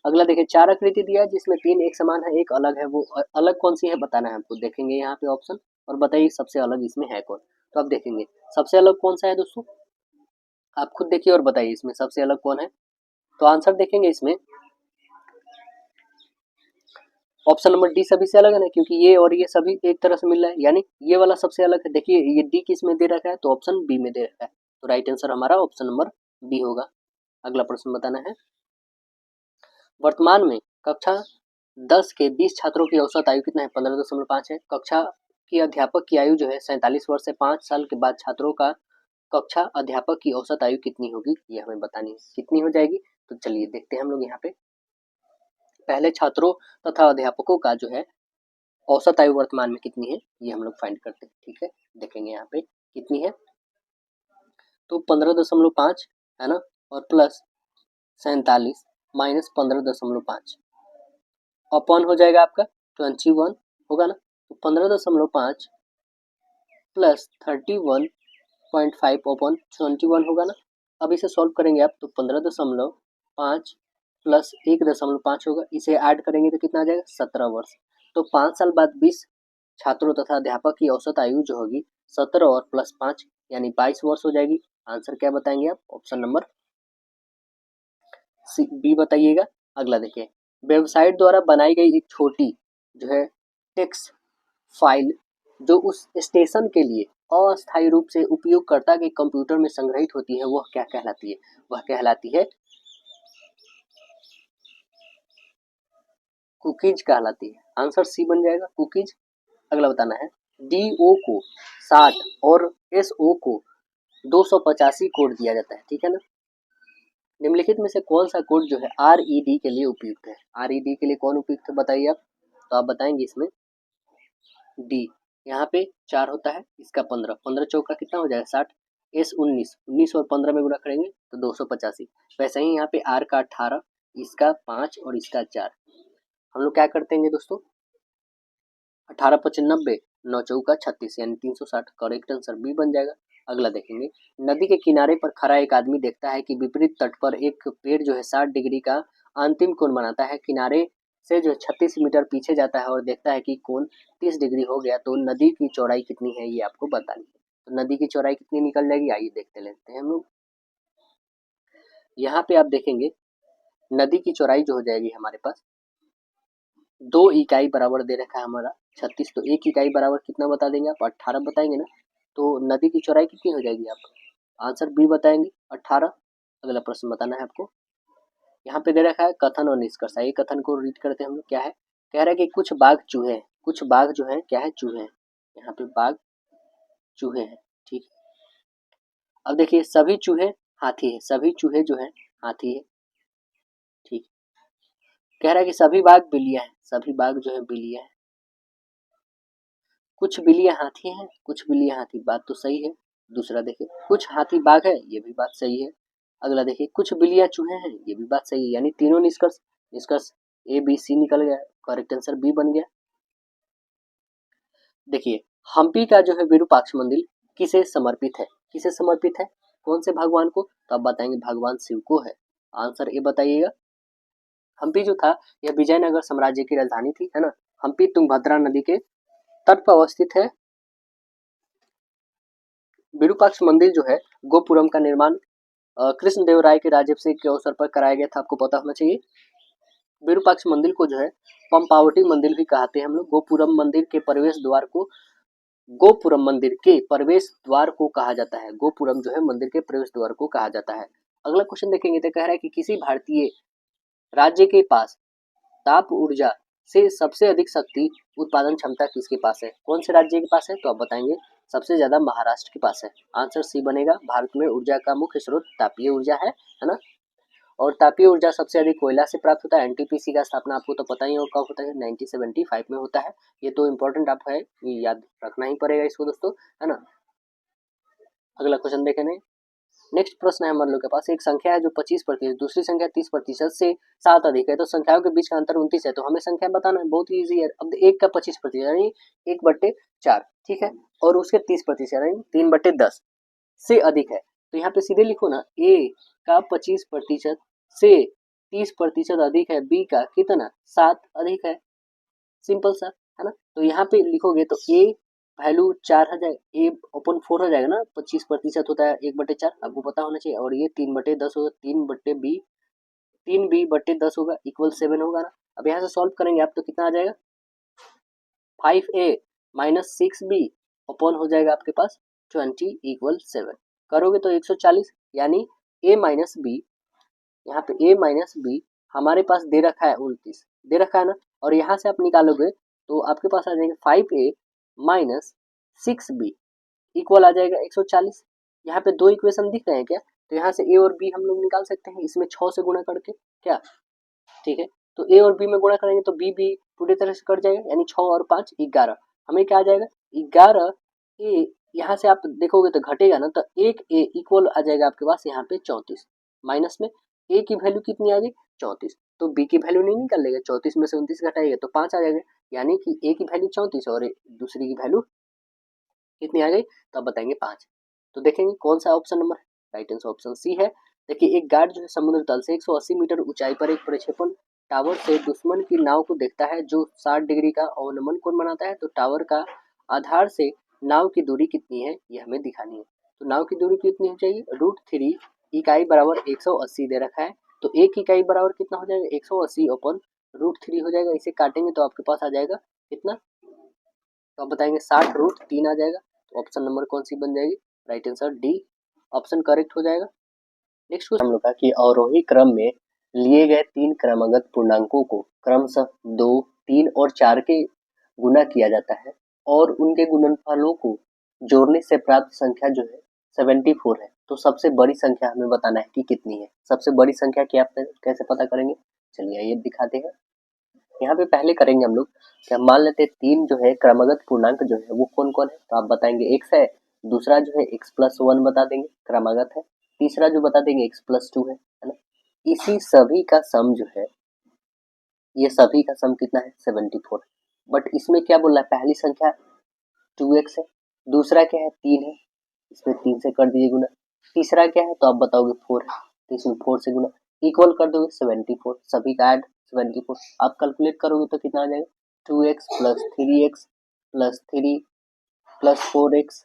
अगला देखिए, चार आकृति दिया है जिसमें 3 एक समान है, एक अलग है, वो अलग कौन सी है बताना है आपको। देखेंगे यहाँ पे ऑप्शन और बताइए सबसे अलग इसमें है कौन। तो आप देखेंगे सबसे अलग कौन सा है दोस्तों, आप खुद देखिए और बताइए इसमें सबसे अलग कौन है। तो आंसर देखेंगे इसमें ऑप्शन नंबर डी सभी से अलग है ना, क्योंकि ये और ये सभी एक तरह से मिल रहा है, यानी ये वाला सबसे अलग है। देखिए ये डी किस में दे रखा है, तो ऑप्शन बी में दे रखा है, तो राइट आंसर हमारा ऑप्शन नंबर बी होगा। अगला प्रश्न बताना है। वर्तमान में कक्षा 10 के 20 छात्रों की औसत आयु कितना है, 15.5 है। कक्षा की अध्यापक की आयु जो है 47 वर्ष है। 5 साल के बाद छात्रों का कक्षा अध्यापक की औसत आयु कितनी होगी, ये हमें बतानी है, कितनी हो जाएगी। तो चलिए देखते हैं हम लोग यहाँ पे। पहले छात्रों तथा अध्यापकों का जो है औसत आयु वर्तमान में कितनी है, ये हम लोग फाइंड करते हैं, ठीक है। देखेंगे यहाँ पे कितनी है, तो 15.5 है ना, और प्लस 47 माइनस 15.5 अपॉन हो जाएगा आपका 21 होगा ना। तो 15.5 प्लस 31.5 अपॉन 21 होगा ना। अब इसे सॉल्व करेंगे आप, तो 15.5 प्लस 1.5 होगा, इसे ऐड करेंगे तो कितना आ जाएगा 17 वर्ष। तो 5 साल बाद 20 छात्रों तथा अध्यापक की औसत आयु जो होगी 17 और प्लस 5 यानी 22 वर्ष हो जाएगी। आंसर क्या बताएंगे आप, ऑप्शन नंबर सी बी बताइएगा। अगला देखिए, वेबसाइट द्वारा बनाई गई एक छोटी जो है टेक्स्ट फाइल जो उस स्टेशन के लिए अस्थायी रूप से उपयोगकर्ता के कंप्यूटर में संग्रहित होती है, वह क्या कहलाती है, वह कहलाती है कुकीज कहलाती है। आंसर सी बन जाएगा, कुकीज। अगला बताना है, डी ओ को 60 और एस ओ को 285 कोड दिया जाता है, ठीक है ना। निम्नलिखित में से कौन सा कोड जो है आर ई डी के लिए उपयुक्त है, आर ई डी के लिए कौन उपयुक्त है बताइए आप। तो आप बताएंगे इसमें डी, यहाँ पे 4 होता है, इसका 15, 15 चौका कितना हो जाएगा 60, एस 19, 19 और 15 में गुणा करेंगे तो 285। वैसे ही यहाँ पे आर का 18, इसका 5 और इसका 4। हम लोग क्या करते हैं दोस्तों, 18×5 = 90, 9 चौका 36 यानी 360, करेक्ट आंसर बी बन जाएगा। अगला देखेंगे, नदी के किनारे पर खड़ा एक आदमी देखता है कि विपरीत तट पर एक पेड़ जो है 60 डिग्री का अंतिम कोण बनाता है। किनारे से जो 36 मीटर पीछे जाता है और देखता है कि कोण 30 डिग्री हो गया, तो नदी की चौड़ाई कितनी है ये आपको बतानी है। तो नदी की चौड़ाई कितनी निकल जाएगी, आइए देखते लेते हैं हम लोग। यहाँ पे आप देखेंगे नदी की चौड़ाई जो हो जाएगी हमारे पास 2 इकाई बराबर दे रखा है हमारा 36, तो 1 इकाई बराबर कितना बता देंगे आप, 18 बताएंगे ना। तो नदी की चौड़ाई कितनी हो जाएगी, आप आंसर बी बताएंगे 18। अगला प्रश्न बताना है आपको। यहाँ पे दे रखा है कथन और निष्कर्ष, ये कथन को रीड करते हैं हम लोग। क्या है, कह रहा है कि कुछ बाघ चूहे हैं, कुछ बाघ जो है क्या है, चूहे हैं। यहाँ पे बाघ चूहे हैं, ठीक। अब देखिए सभी चूहे हाथी है, सभी चूहे जो है हाथी है, ठीक। कह रहा है कि सभी बाघ बिल्लियां हैं, सभी बाघ जो है बिल्लियां हैं। कुछ बिल्लियां हाथी हैं, कुछ बिल्लियां हाथी, बात तो सही है। दूसरा देखिए, कुछ हाथी बाघ है, ये भी बात सही है। अगला देखिए, कुछ बिल्लियां चूहे हैं, ये भी बात सही है। यानी तीनों निष्कर्ष निष्कर्ष ए बी सी निकल गया, करेक्ट आंसर बी बन गया। देखिए, हम्पी का जो है विरूपाक्ष मंदिर किसे समर्पित है? किसे समर्पित है? कौन से भगवान को? तो आप बताएंगे भगवान शिव को है। आंसर ए बताइएगा। हम्पी जो था यह विजयनगर साम्राज्य की राजधानी थी, है ना। हम्पी तुंगभद्रा नदी के तट पर अवस्थित है। विरूपाक्ष मंदिर जो है गोपुरम का निर्माण कृष्णदेवराय के राज्याभिषेक के अवसर पर कराया गया था, आपको पता होना चाहिए। विरूपाक्ष मंदिर को जो है पंपावटी मंदिर भी कहते हैं हम लोग। गोपुरम मंदिर के प्रवेश द्वार को गोपुरम मंदिर के प्रवेश द्वार को कहा जाता है। गोपुरम जो है मंदिर के प्रवेश द्वार को कहा जाता है। अगला क्वेश्चन देखेंगे तो कह रहा है कि किसी भारतीय राज्य के पास ताप ऊर्जा से सबसे अधिक शक्ति उत्पादन क्षमता किसके पास है? कौन से राज्य के पास है? तो आप बताएंगे सबसे ज्यादा महाराष्ट्र के पास है। आंसर सी बनेगा। भारत में ऊर्जा का मुख्य स्रोत तापीय ऊर्जा है ना। और तापीय ऊर्जा सबसे अधिक कोयला से प्राप्त होता है। एनटीपीसी का स्थापना आपको तो पता ही हो कब होता है, 1975 में होता है। ये तो इम्पोर्टेंट आप है, ये याद रखना ही पड़ेगा इसको दोस्तों, है ना। अगला क्वेश्चन देखें। नेक्स्ट प्रश्न है हमारे लोग के पास, एक संख्या है जो 25%, दूसरी संख्या 30% से 7 अधिक है, तो संख्याओं के बीच का अंतर 29 है, तो हमें संख्या बताना है। बहुत ईजी है। अब एक का 25% यानी 1/4, ठीक है, और उसके 30% यानी 3/10 से अधिक है, तो यहाँ पे सीधे लिखो ना, ए का 25% से 30% अधिक है, बी का कितना 7 अधिक है, सिंपल सा, है ना। तो यहाँ पे लिखोगे तो ए वैल्यू 4 हो जाएगा, ए ओपन 4 हो जाएगा ना, 25% होता है 1/4, आपको पता होना चाहिए। और ये 3/10 होगा, 3b/10 होगा, इक्वल 7 होगा ना। अब यहाँ से सॉल्व करेंगे आप तो कितना आ जाएगा, 5a माइनस 6b ओपन हो जाएगा आपके पास 20 इक्वल 7, करोगे तो 140, यानी a माइनस बी, यहाँ पे a माइनस बी हमारे पास दे रखा है 29, दे रखा है ना। और यहाँ से आप निकालोगे तो आपके पास आ जाएगा 5a माइनस 6b इक्वल आ जाएगा 140। यहाँ पे दो इक्वेशन दिख रहे हैं क्या? तो यहाँ से a और b हम लोग निकाल सकते हैं, इसमें 6 से गुणा करके, क्या ठीक है। तो a और b में गुणा करेंगे तो b भी पूरी तरह से कट जाएगा, यानी 6 और 5 11, हमें क्या आ जाएगा 11 a। यहाँ से आप देखोगे तो घटेगा ना, तो 1 a इक्वल आ जाएगा आपके पास यहाँ पे 34, माइनस में a की वैल्यू कितनी आ गई 34, तो b की वैल्यू नहीं निकाल लेगा, 34 में से 29 घटाएगा तो 5 आ जाएगा, यानी कि a की वैल्यू 34 और दूसरी की वैल्यू कितनी आ गई, तो आप बताएंगे 5। तो देखेंगे कौन सा ऑप्शन नंबर है, राइट आंसर ऑप्शन सी है। देखिए, एक गार्ड जो है समुद्र तल से 180 मीटर ऊंचाई पर एक प्रक्षेपण टावर से दुश्मन की नाव को देखता है जो 60 डिग्री का अवनमन कोण बनाता है, तो टावर का आधार से नाव की दूरी कितनी है ये हमें दिखानी है। तो नाव की दूरी कितनी हो जाएगी, √3 इकाई बराबर 180 दे रखा है, तो एक इकाई बराबर कितना हो जाएगा 180 ओपन √3 हो जाएगा। इसे काटेंगे तो आपके पास आ जाएगा कितना, तो आप बताएंगे 60 √3 आ जाएगा। तो ऑप्शन नंबर कौन सी बन जाएगी, right answer D option correct हो जाएगा। नेक्स्ट क्वेश्चन हम लोग का कि अवरोही क्रम में लिए गए 3 क्रमागत पूर्णांकों को क्रमशः 2, 3 और 4 के गुना किया जाता है और उनके गुणनफलों को जोड़ने से प्राप्त संख्या जो है 74 है, तो सबसे बड़ी संख्या हमें बताना है कि कितनी है। सबसे बड़ी संख्या क्या कैसे पता करेंगे, चलिए ये दिखाते हैं। यहाँ पे पहले करेंगे हम लोग क्या, मान लेते हैं 3 जो है क्रमागत पूर्णांक जो है वो कौन कौन है, तो आप बताएंगे x है, दूसरा जो है x+1 बता देंगे क्रमागत है, तीसरा जो बता देंगे x+2 है ना। इसी सभी का सम जो है, ये सभी का सम कितना है 74, बट इसमें क्या बोल रहा है, पहली संख्या 2x है, दूसरा क्या है 3 है, इसमें 3 से कर दीजिए गुना, तीसरा क्या है तो आप बताओगे 4 है, तो इसमें 4 से गुना, इक्वल कर दोगे 74, सभी का ऐड 74, आप कैलकुलेट करोगे तो कितना आ जाएगा 2x plus 3x plus 3 plus 4x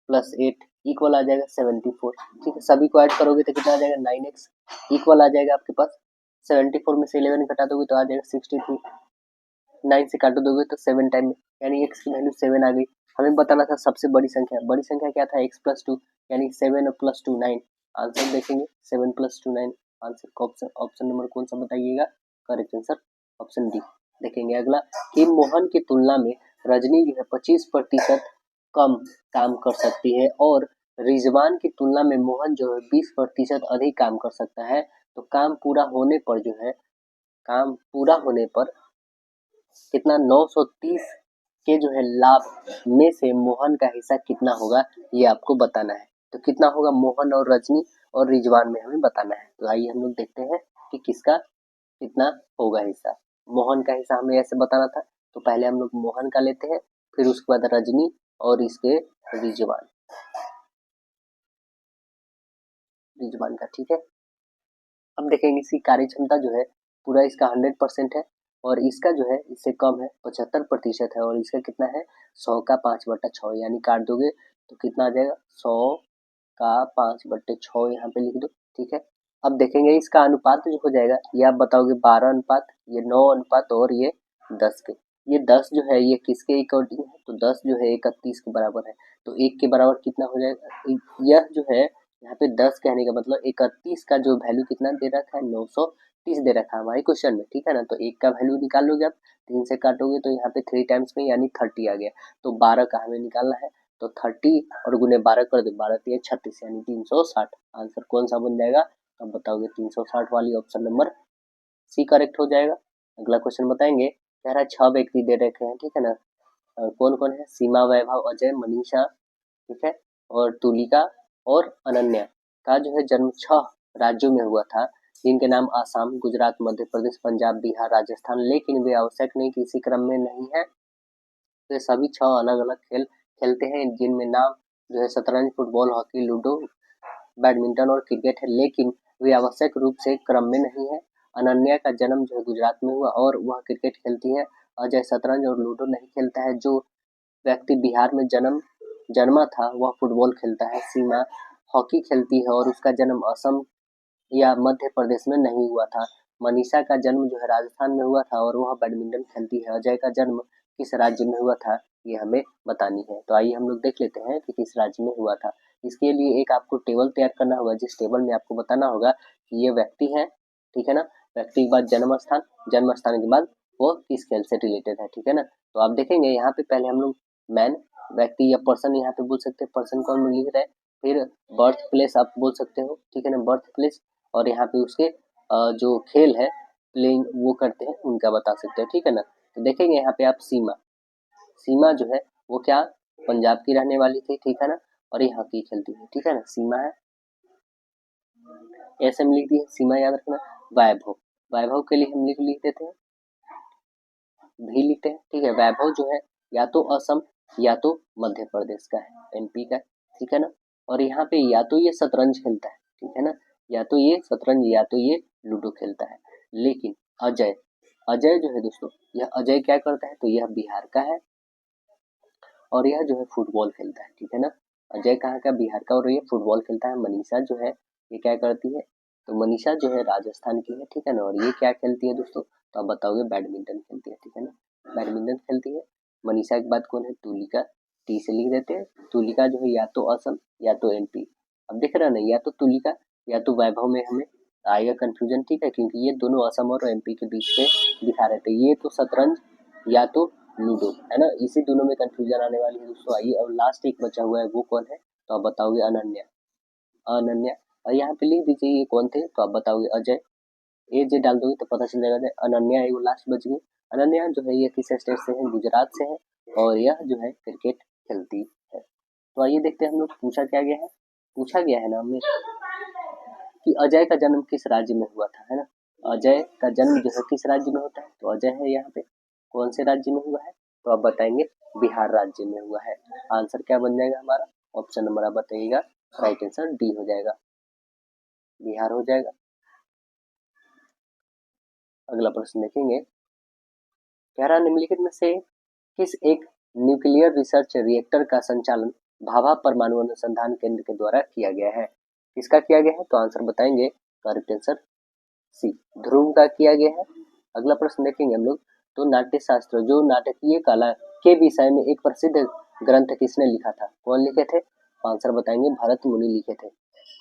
plus 8 equal आ जाएगा 74, ठीक है। सभी को ऐड करोगे तो कितना आ जाएगा 9x इक्वल आ जाएगा आपके पास 74 में से 11 घटा दोगे तो आ जाएगा 63, 9 से काट दोगे तो 7 टाइम में, यानी x की वैल्यू 7 आ गई। हमें बताना था सबसे बड़ी संख्या, बड़ी संख्या क्या था x+2, यानी 7 + 2 9, आंसर देखेंगे 7 + 2 9, आंसर ऑप्शन नंबर कौन सा बताइएगा, करेक्ट आंसर ऑप्शन डी। देखेंगे अगला कि मोहन की तुलना में रजनी जो है 25% कम काम कर सकती है और रिजवान की तुलना में मोहन जो है 20% अधिक काम कर सकता है, तो काम पूरा होने पर जो है, काम पूरा होने पर कितना 930 के जो है लाभ में से मोहन का हिस्सा कितना होगा, ये आपको बताना है। तो कितना होगा मोहन और रजनी और रिजवान में हमें बताना है। तो आइए हम लोग देखते हैं कि किसका कितना होगा हिस्सा। मोहन का हिस्सा हमें ऐसे बताना था, तो पहले हम लोग मोहन का लेते हैं, फिर उसके बाद रजनी और इसके रिजवान रिजवान का, ठीक है। अब देखेंगे इसकी कार्य क्षमता जो है पूरा इसका 100% है, और इसका जो है इससे कम है 75% है, और इसका कितना है 100 का 5/6, यानी काट दोगे तो कितना आ जाएगा 100 का 5/6 यहाँ पे लिख दो, ठीक है। अब देखेंगे इसका अनुपात जो हो जाएगा, ये आप बताओगे 12 अनुपात, ये 9 अनुपात और ये 10 के। ये 10 जो है ये किसके अकॉर्डिंग है, तो 10 जो है 31 के बराबर है, तो 1 के बराबर कितना हो जाएगा, यह जो है यहाँ पे 10 कहने का मतलब 31 का जो वैल्यू कितना दे रखा है 930 दे रखा है हमारे क्वेश्चन में, ठीक है ना। तो 1 का वैल्यू निकाल लोगे आप, 3 से काटोगे तो यहाँ पे 3 टाइम्स में यानी 30 आ गया, तो 12 का हमें निकालना है, तो 30 और गुने 12 कर दो, 12 3 36 यानी 360। आंसर कौन सा बन जाएगा, अब बताओगे 360 वाली ऑप्शन नंबर सी करेक्ट हो जाएगा। अगला क्वेश्चन बताएंगे, कह रहा है 6 व्यक्ति दे रखे हैं, ठीक है ना। कौन कौन है, सीमा, वैभव, अजय, मनीषा, ठीक है, और तुलिका और अनन्या का जो है जन्म 6 राज्यों में हुआ था, जिनके नाम आसाम, गुजरात, मध्य प्रदेश, पंजाब, बिहार, राजस्थान, लेकिन वे आवश्यक नहीं कि इसी क्रम में नहीं है। तो सभी 6 अलग अलग खेल खेलते हैं, जिनमें नाम जो है शतरंज, फुटबॉल, हॉकी, लूडो, बैडमिंटन और क्रिकेट है, लेकिन वे आवश्यक रूप से क्रम में नहीं है। अनन्या का जन्म जो है गुजरात में हुआ और वह क्रिकेट खेलती है। अजय शतरंज और लूडो नहीं खेलता है। जो व्यक्ति बिहार में जन्मा था वह फुटबॉल खेलता है। सीमा हॉकी खेलती है और उसका जन्म असम या मध्य प्रदेश में नहीं हुआ था। मनीषा का जन्म जो है राजस्थान में हुआ था और वह बैडमिंटन खेलती है। अजय का जन्म किस राज्य में हुआ था, ये हमें बतानी है। तो आइए हम लोग देख लेते हैं कि किस राज्य में हुआ था। इसके लिए एक आपको टेबल तैयार करना होगा, जिस टेबल में आपको बताना होगा कि ये व्यक्ति है, ठीक है ना। व्यक्ति के बाद जन्म स्थान के बाद वो किस खेल से रिलेटेड है, ठीक है ना। तो आप देखेंगे यहाँ पे पहले हम लोग मैन, व्यक्ति या पर्सन यहाँ पे बोल सकते हैं, पर्सन को हम लिख रहे हैं। फिर बर्थ प्लेस आप बोल सकते हो, ठीक है ना, बर्थ प्लेस, और यहाँ पे उसके जो खेल है प्लेइंग वो करते हैं उनका बता सकते हो, ठीक है ना। तो देखेंगे यहाँ पे आप सीमा जो है वो क्या पंजाब की रहने वाली थी, ठीक है ना, और ये हॉकी खेलती है, ठीक है ना। सीमा है, ऐसे में लिख दिए सीमा, याद रखना। वैभव के लिए हम लिख देते हैं, भी लिखते हैं, ठीक है। वैभव जो है या तो असम या तो मध्य प्रदेश का है, एमपी का, ठीक है ना। और यहाँ पे या तो ये शतरंज खेलता है, ठीक है ना, या तो ये शतरंज या तो ये लूडो खेलता है। लेकिन अजय अजय जो है दोस्तों, यह अजय क्या करता है, तो यह बिहार का है और यह जो है फुटबॉल खेलता है, ठीक है ना। अजय कहाँ का, बिहार का, और ये फुटबॉल खेलता है। मनीषा जो है ये क्या करती है, तो मनीषा जो है राजस्थान की है, ठीक है ना, और ये क्या खेलती है दोस्तों, तो आप बताओगे बैडमिंटन खेलती है, ठीक है ना, बैडमिंटन खेलती है। मनीषा के बाद कौन है, तुलिका, टी से लिख देते हैं। तुलिका जो है या तो असम या तो एमपी। अब दिख रहा है ना, या तो तुलिका या तो वैभव में हमें आएगा कंफ्यूजन, ठीक है, क्योंकि ये दोनों असम और एमपी के बीच में दिखा रहे थे। ये तो शतरंज या तो लूडो है ना, इसी दोनों में कंफ्यूजन आने वाली है दोस्तों। आइए और लास्ट एक बचा हुआ है, वो कौन है, तो आप बताओगे अनन्या। और यहाँ पे लिख दीजिए ये कौन थे, तो आप बताओगे अजय। ए जे डाल दोगे तो पता चल जाएगा। अनन्या है वो लास्ट बच गई। अनन्या जो है ये किस स्टेट से है, गुजरात से है, और यह जो है क्रिकेट खेलती है। तो आइए देखते हैं हम लोग पूछा गया है ना हमें कि अजय का जन्म किस राज्य में हुआ था, है ना। अजय का जन्म जो है किस राज्य में होता है, तो अजय है यहाँ पे कौन से राज्य में हुआ है, तो आप बताएंगे बिहार राज्य में हुआ है। आंसर क्या बन जाएगा हमारा, ऑप्शन नंबर आप बताइएगा, राइट आंसर डी हो जाएगा, बिहार हो जाएगा। अगला प्रश्न देखेंगे, कह रहा निम्नलिखित में से किस एक न्यूक्लियर रिसर्च रिएक्टर का संचालन भाभा परमाणु अनुसंधान केंद्र के द्वारा किया गया है, किसका किया गया है, तो आंसर बताएंगे करेक्ट आंसर सी, ध्रुव का किया गया है। अगला प्रश्न देखेंगे हम लोग, तो नाट्य शास्त्र जो नाटकीय कला के विषय में एक प्रसिद्ध ग्रंथ किसने लिखा था, कौन लिखे थे, आंसर बताएंगे भरत मुनि लिखे थे।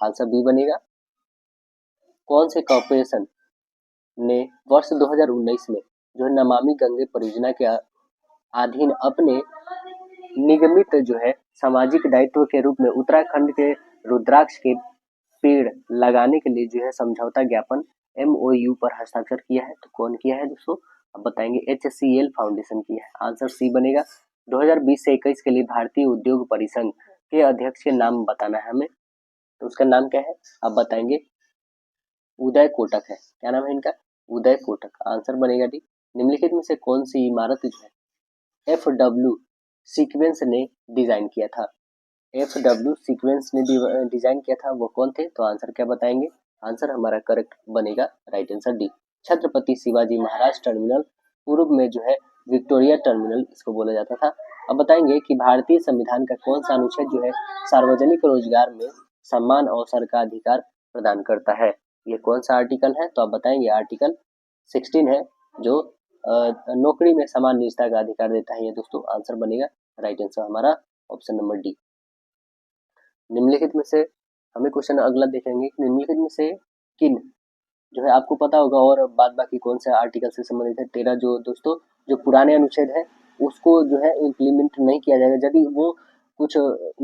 आंसर बी बनेगा। कौन से कॉर्पोरेशन ने वर्ष 2019 में जो है नमामि गंगे परियोजना के अधीन अपने निगमित जो है सामाजिक दायित्व के रूप में उत्तराखंड के रुद्राक्ष के पेड़ लगाने के लिए जो है समझौता ज्ञापन MOU पर हस्ताक्षर किया है, तो कौन किया है दोस्तों, अब बताएंगे HCL फाउंडेशन किया है। आंसर सी बनेगा। 2020 से 21 के लिए भारतीय उद्योग परिसंघ के अध्यक्ष के नाम बताना है हमें। तो उसका नाम क्या है आप बताएंगे। उदय कोटक है। क्या नाम है इनका? उदय कोटक। आंसर बनेगा डी। निम्नलिखित में से कौन सी इमारत जो है FW सीक्वेंस ने डिजाइन किया था? FW सीक्वेंस ने डिजाइन किया था, वो कौन थे? तो आंसर क्या बताएंगे? आंसर हमारा करेक्ट बनेगा right answer D, Chhatrapati Shivaji Maharaj terminal. पूर्व में जो है विक्टोरिया टर्मिनल इसको बोला जाता था। अब बताएंगे कि भारतीय संविधान का कौन सा अनुच्छेद जो है सार्वजनिक रोजगार में समान अवसर का अधिकार प्रदान करता है? ये कौन सा आर्टिकल है? तो आप बताएंगे आर्टिकल 16 है, जो नौकरी में समान निजता का अधिकार देता है। ये दोस्तों आंसर बनेगा राइट आंसर हमारा ऑप्शन नंबर डी। निम्नलिखित में से हमें क्वेश्चन अगला देखेंगे कि निम्नलिखित में से किन जो है आपको पता होगा और बाद बाकी कौन सा आर्टिकल से संबंधित है 13 जो दोस्तों जो पुराने अनुच्छेद है उसको जो है इम्प्लीमेंट नहीं किया जाएगा यदि वो कुछ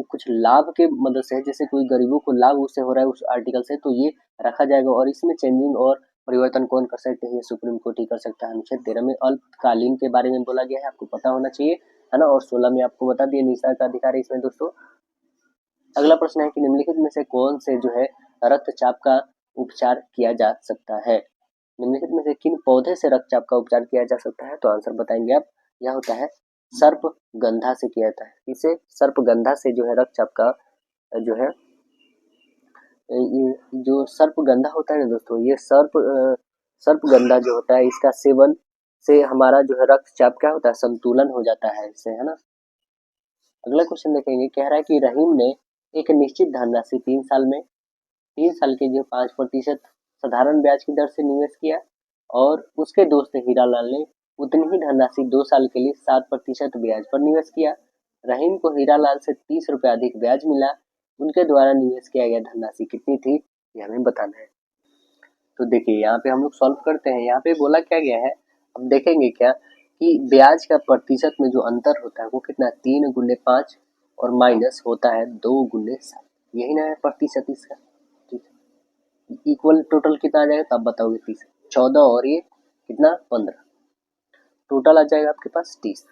कुछ लाभ के मदद से है, जैसे कोई गरीबों को लाभ उससे हो रहा है उस आर्टिकल से, तो ये रखा जाएगा और इसमें चेंजिंग और परिवर्तन कौन कर सकते हैं? ये सुप्रीम कोर्ट ही कर सकता है। अनुच्छेद 13 में अल्पकालीन के बारे में बोला गया है, आपको पता होना चाहिए है ना। और 16 में आपको बता दिया निजता का अधिकार है इसमें दोस्तों। अगला प्रश्न है कि निम्नलिखित में से कौन से जो है रक्तचाप का उपचार किया जा सकता है? निम्नलिखित में से किन पौधे से रक्तचाप का उपचार किया जा सकता है? तो आंसर बताएंगे आप। यह होता है सर्पगंधा से किया जाता है। इसे सर्पगंधा से जो है रक्तचाप का जो है ये जो सर्पगंधा होता है ना दोस्तों, ये सर्पगंधा जो होता है इसका सेवन से हमारा जो है रक्तचाप क्या होता है संतुलन हो जाता है इससे, है ना। अगला क्वेश्चन देखेंगे, कह रहा है कि रहीम ने एक निश्चित धनराशि 3 साल के जो 5% साधारण ब्याज की दर से निवेश किया और उसके दोस्त हीरालाल ने उतनी ही धनराशि 2 साल के लिए 7% ब्याज पर निवेश किया। रहीम को हीरालाल से 30 रुपये अधिक ब्याज मिला। उनके द्वारा निवेश किया गया धनराशि कितनी थी? ये हमें बताना है। तो देखिए यहाँ पे हम लोग सॉल्व करते हैं। यहाँ पे बोला क्या गया है, अब देखेंगे क्या कि ब्याज का प्रतिशत में जो अंतर होता है वो कितना 3 × 5 और माइनस होता है 2 × 7, यही ना है प्रतिशत इसका। ठीक है, इक्वल टोटल कितना आ जाएगा तब बताओगे 30, 14 और ये कितना 15, टोटल आ जाएगा आपके पास 30।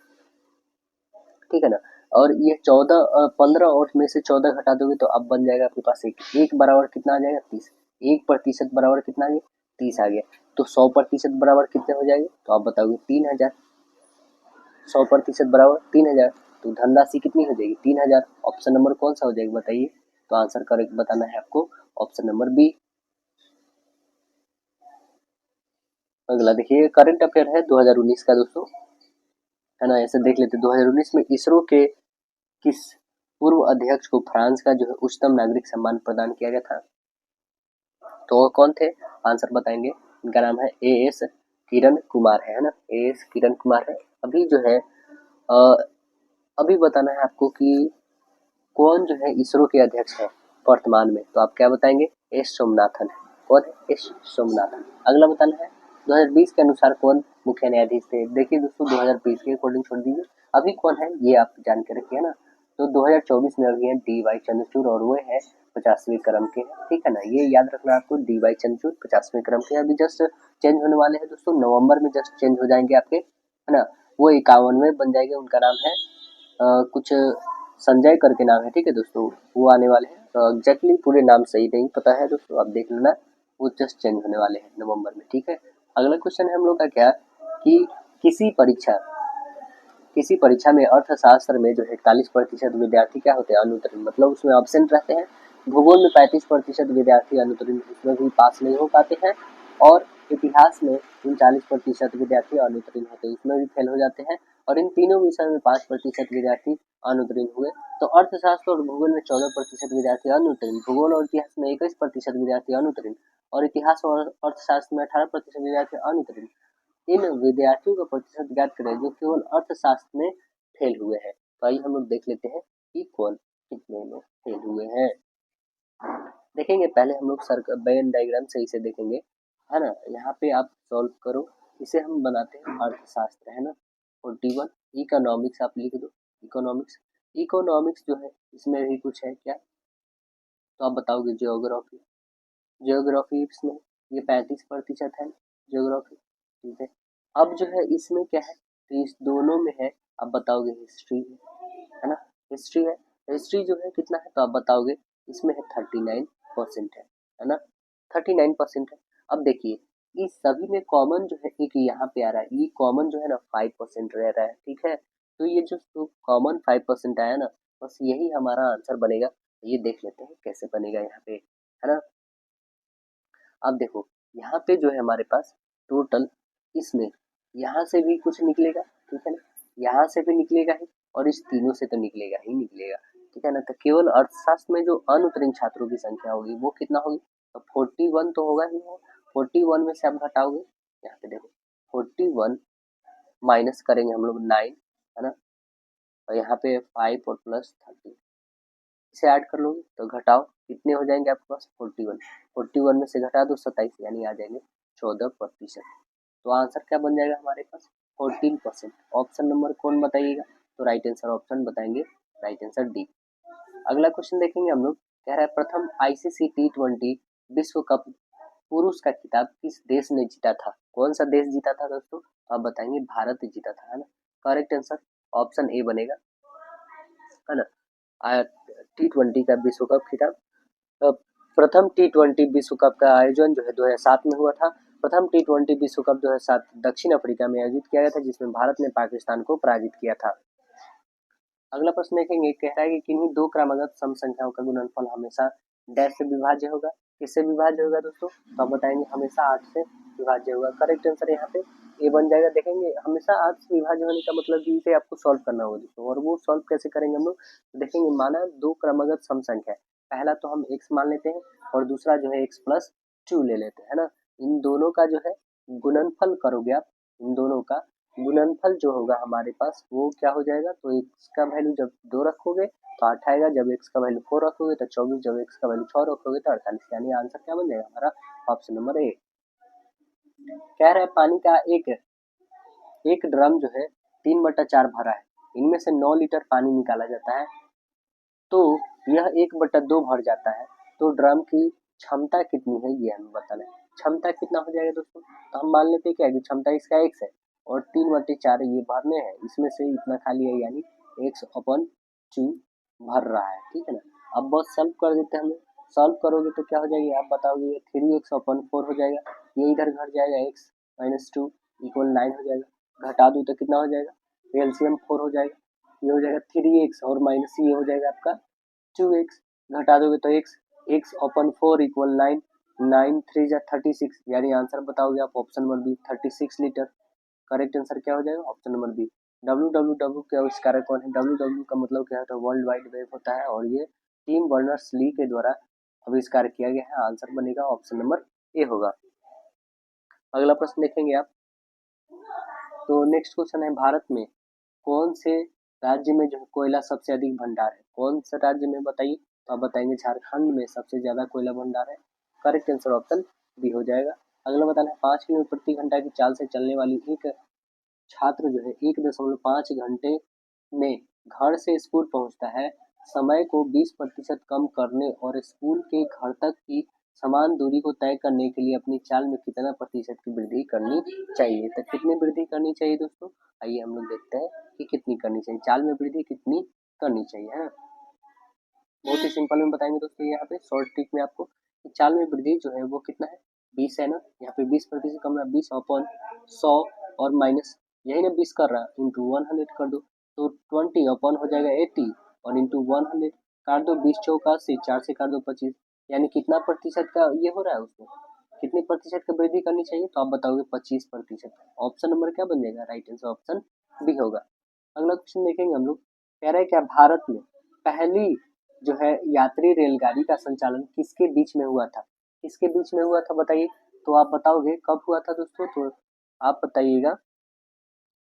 ठीक है ना। और ये 15 और में से 14 घटा दोगे तो अब बन जाएगा आपके पास एक बराबर कितना आ जाएगा 30, 1% बराबर कितना आ गया 30 आ गया। तो 100% बराबर कितने हो जाएंगे? तो आप बताओगे 3000। 100% बराबर 3000, तो धनराशि कितनी हो जाएगी 3000। ऑप्शन नंबर कौन सा हो जाएगा बताइए? तो आंसर करेक्ट बताना है आपको ऑप्शन नंबर बी। अगला देखिए करंट अफेयर है 2019 का दोस्तों, है ना। ऐसे देख लेते 2019 में इसरो के किस पूर्व अध्यक्ष को फ्रांस का जो है उच्चतम नागरिक सम्मान प्रदान किया गया था? तो वो कौन थे? आंसर बताएंगे। इनका नाम है AS किरण कुमार है ना, AS किरण कुमार है। अभी जो है अभी बताना है आपको कि कौन जो है इसरो के अध्यक्ष है वर्तमान में, तो आप क्या बताएंगे? एस सोमनाथन है। कौन है? एस सोमनाथन। अगला बताना है 2020 के अनुसार कौन मुख्य न्यायाधीश थे? देखिए दोस्तों 2020 के अकॉर्डिंग छोड़ दीजिए, अभी कौन है ये आप जान के रखिए ना। तो 2024 में अभी है DY चंद्रचूड़ और वो है 50वें क्रम के, ठीक है ना। ये याद रखना आपको, DY चंद्रचूड़ 50वें क्रम के अभी जस्ट चेंज होने वाले हैं दोस्तों, नवंबर में जस्ट चेंज हो जाएंगे आपके, है ना। वो 51वें बन जाएंगे। उनका नाम है कुछ संजय करके नाम है, ठीक है दोस्तों, वो आने वाले हैं। तो एग्जैक्टली पूरे नाम सही नहीं पता है दोस्तों, आप देख लेना, वो जस्ट चेंज होने वाले हैं नवंबर में, ठीक है। अगला क्वेश्चन है हम लोग का क्या कि किसी परीक्षा में अर्थशास्त्र में जो 41% विद्यार्थी क्या होते हैं अनुत्तीर्ण, मतलब उसमें अब्सेंट रहते हैं। भूगोल में 35% विद्यार्थी अनुत्तीर्ण, उसमें भी पास नहीं हो पाते हैं। और इतिहास में 39% विद्यार्थी अनुत्तीर्ण होते हैं, उसमें भी फेल हो जाते हैं। और इन तीनों विषयों में 5% विद्यार्थी अनुत्तीर्ण हुए। तो अर्थशास्त्र और भूगोल में 14% विद्यार्थी अनुत्तीर्ण, भूगोल और इतिहास में 21% विद्यार्थी अनुत्तीर्ण और इतिहास और अर्थशास्त्र में 18% विद्यार्थी अनुत्तीर्ण। इन विद्यार्थियों का प्रतिशत ज्ञात करें जो केवल अर्थशास्त्र में फेल हुए हैं। तो आइए हम लोग देख लेते हैं कि कौन कितने में फेल हुए हैं। देखेंगे पहले हम लोग वेन डायग्राम से इसे देखेंगे, है ना। यहाँ पे आप सॉल्व करो, इसे हम बनाते हैं अर्थशास्त्र, है ना। 41 इकोनॉमिक्स आप लिख दो, इकोनॉमिक्स जो है इसमें भी कुछ है क्या, तो आप बताओगे ज्योग्राफी इसमें ये 35% है ज्योग्राफी, ठीक है। अब जो है इसमें क्या है, तो इस दोनों में है आप बताओगे हिस्ट्री है ना, हिस्ट्री है, हिस्ट्री जो है कितना है तो आप बताओगे इसमें है 39% है ना, 39% है। अब देखिए इस सभी में कॉमन जो है एक यहाँ पे आ रहा है, ये कॉमन जो है ना 5% रह रहा है, ठीक है। तो ये जो कॉमन 5% आया ना, बस यही हमारा आंसर बनेगा। ये देख लेते हैं कैसे बनेगा यहाँ पे, है ना। अब देखो यहाँ पे जो है हमारे पास टोटल इसमें यहाँ से भी कुछ निकलेगा, ठीक है ना, यहाँ से भी निकलेगा ही, और इस तीनों से तो निकलेगा ही निकलेगा, ठीक है ना। तो केवल अर्थशास्त्र में जो अनुत्तीर्ण छात्रों की संख्या होगी वो कितना होगी, तो 41 तो होगा ही होगा। 41 में से आप घटाओगे, यहाँ पे देखो 41 माइनस करेंगे हम लोग 9, है ना, और यहाँ पे 5 और प्लस 30, इसे ऐड कर लोगे तो घटाओ कितने हो जाएंगे आपके पास 41, 41 में से घटा दो 27, यानी आ जाएंगे 14%। तो आंसर क्या बन जाएगा हमारे पास 14%। ऑप्शन नंबर कौन बताइएगा, तो राइट आंसर ऑप्शन बताएंगे, राइट आंसर डी। अगला क्वेश्चन देखेंगे हम लोग, कह रहा है प्रथम आईसीसी T20 विश्व कप पुरुष का खिताब किस देश ने जीता था, कौन सा देश जीता था दोस्तों, तो आप बताएंगे भारत जीता था, है ना। करेक्ट आंसर ऑप्शन ए बनेगा, है ना। T20 का विश्व कप खिताब, प्रथम T20 विश्व कप का आयोजन जो है 2007 में हुआ था। प्रथम T20 विश्व कप 2007 दक्षिण अफ्रीका में आयोजित किया गया था, जिसमें भारत ने पाकिस्तान को पराजित किया था। अगला प्रश्न देखेंगे, कह रहा है कि किन्हीं दो क्रमागत सम संख्याओं का गुणनफल हमेशा डैश से विभाज्य होगा, किससे विभाज्य होगा दोस्तों, तो आप बताएंगे हमेशा 8 से विभाज्य होगा। करेक्ट आंसर यहाँ पे ए बन जाएगा। देखेंगे हमेशा 8 से विभाज्य होने का मतलब कि इसे आपको सॉल्व करना होगा दोस्तों, और वो सॉल्व कैसे करेंगे हम लोग, देखेंगे माना दो क्रमागत सम संख्या है, पहला तो हम x मान लेते हैं और दूसरा जो है x प्लस 2 ले लेते हैं, है ना। इन दोनों का जो है गुणनफल करोगे आप, इन दोनों का गुणनफल जो होगा हमारे पास वो क्या हो जाएगा, तो x का वैल्यू जब 2 रखोगे तो 8 आएगा, जब x का वैल्यू 4 रखोगे तो 24, जब x का वैल्यू 6 रखोगे तो 48, यानी आंसर क्या बन जाएगा हमारा ऑप्शन नंबर ए। कह रहा है पानी का एक ड्रम जो है 3/4 भरा है, इनमें से 9 लीटर पानी निकाला जाता है, तो यह 1/2 भर जाता है, तो ड्रम की क्षमता कितनी है ये हमें बताना है। क्षमता कितना हो जाएगा दोस्तों, तो हम मान लेते हैं क्या कि क्षमता इसका x है और 3/4 ये भरने हैं, इसमें से इतना खाली है, यानी x/2 भर रहा है, ठीक है ना। अब बस सॉल्व कर देते हैं हम लोग, सॉल्व करोगे तो क्या हो जाएगा आप बताओगे, ये 3x/4 हो जाएगा, ये इधर घट जाएगा, x-2 इक्वल 9 हो जाएगा, घटा दूँ तो कितना हो जाएगा, एलसीएम 4 हो जाएगा, ये हो जाएगा 3x और माइनस ये हो जाएगा आपका 2x, घटा दोगे तो x/4 इक्वल 9, 9 3 जा 36, यानी आंसर बताओगे आप option number B 36 litre. Correct answer क्या हो जाएगा ऑप्शन नंबर बी। WWW के आविष्कारक कौन है, WW का मतलब क्या होता है, वर्ल्ड वाइड वेब होता है, और ये टिम बर्नर्स ली के द्वारा आविष्कार किया गया है। आंसर बनेगा ऑप्शन नंबर ए होगा। अगला प्रश्न देखेंगे आप, तो नेक्स्ट क्वेश्चन है, भारत में कौन से राज्य में जो है कोयला सबसे अधिक भंडार है, कौन सा राज्य में बताइए, तो आप बताएंगे झारखंड में सबसे ज्यादा कोयला भंडार है। करेक्ट आंसर ऑप्शन बी हो जाएगा। अगला बताना है 5 किलोमीटर प्रति घंटा की चाल से चलने वाली एक छात्र जो है 1.5 घंटे में घर से स्कूल पहुंचता है, समय को 20% कम करने और स्कूल के घर तक की समान दूरी को तय करने के लिए अपनी चाल में कितना प्रतिशत की वृद्धि करनी चाहिए, तो कितनी वृद्धि करनी चाहिए दोस्तों, आइए हम लोग देखते हैं कि कितनी करनी चाहिए, चाल में वृद्धि कितनी करनी चाहिए, है ना। बहुत ही सिंपल में बताएंगे दोस्तों, यहाँ पे शॉर्ट ट्रिक में आपको चाल में वृद्धि जो है वो कितना है 20 है ना, यहाँ पे 20% कम है, 20/100 और माइनस यही ना 20 कर रहा है, इंटू 100 कर दो तो 20 हो जाएगा 80 और इंटू 100 काट दो, 20 चौका 80, 4 से काट दो 25, यानी कितना प्रतिशत का ये हो रहा है उसमें, कितने प्रतिशत की वृद्धि करनी चाहिए, तो आप बताओगे 25%। ऑप्शन नंबर क्या बन जाएगा, राइट आंसर ऑप्शन बी होगा। अगला क्वेश्चन देखेंगे हम लोग, कह रहे हैं क्या भारत में पहली जो है यात्री रेलगाड़ी का संचालन किसके बीच में हुआ था, किसके बीच में हुआ था बताइए, तो आप बताओगे कब हुआ था दोस्तों, तो आप बताइएगा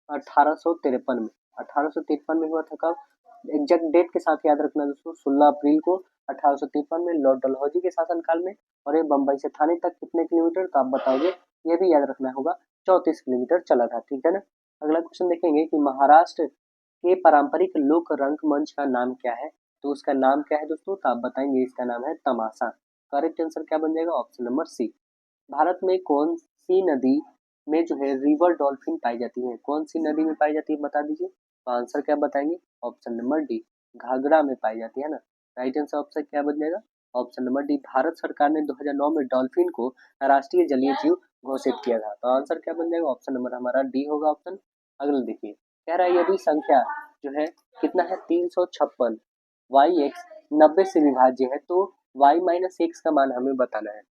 1853 में, 1853 में हुआ था। कब, एग्जैक्ट डेट के साथ याद रखना दोस्तों, 16 अप्रैल को 1853 में लॉर्ड डलहौजी के शासनकाल में। और ये बम्बई से थाने तक कितने किलोमीटर, तो आप बताओगे, ये भी याद रखना होगा 34 किलोमीटर चला था, ठीक है ना। अगला क्वेश्चन देखेंगे कि महाराष्ट्र के पारंपरिक लोक रंगमंच का नाम क्या है, तो उसका नाम क्या है दोस्तों, तो आप बताएंगे इसका नाम है तमाशा। करेक्ट आंसर क्या बन जाएगा ऑप्शन नंबर सी। भारत में कौन सी नदी में जो है रिवर डॉल्फिन पाई जाती है, कौन सी नदी में पाई जाती है बता दीजिए, तो आंसर क्या बताएंगे? ऑप्शन नंबर डी, घाघरा में पाई जाती है ना। राइट आंसर ऑप्शन क्या बन जाएगा? Option number D. भारत सरकार ने 2009 में डॉल्फिन को राष्ट्रीय जलीय जीव घोषित किया था। तो आंसर क्या बन जाएगा? ऑप्शन नंबर हमारा डी होगा ऑप्शन। अगला देखिए, कह रहा है यदि संख्या जो है कितना है 356, वाई एक्स 90 से विभाज्य है तो y माइनस एक्स का मान हमें बताना है।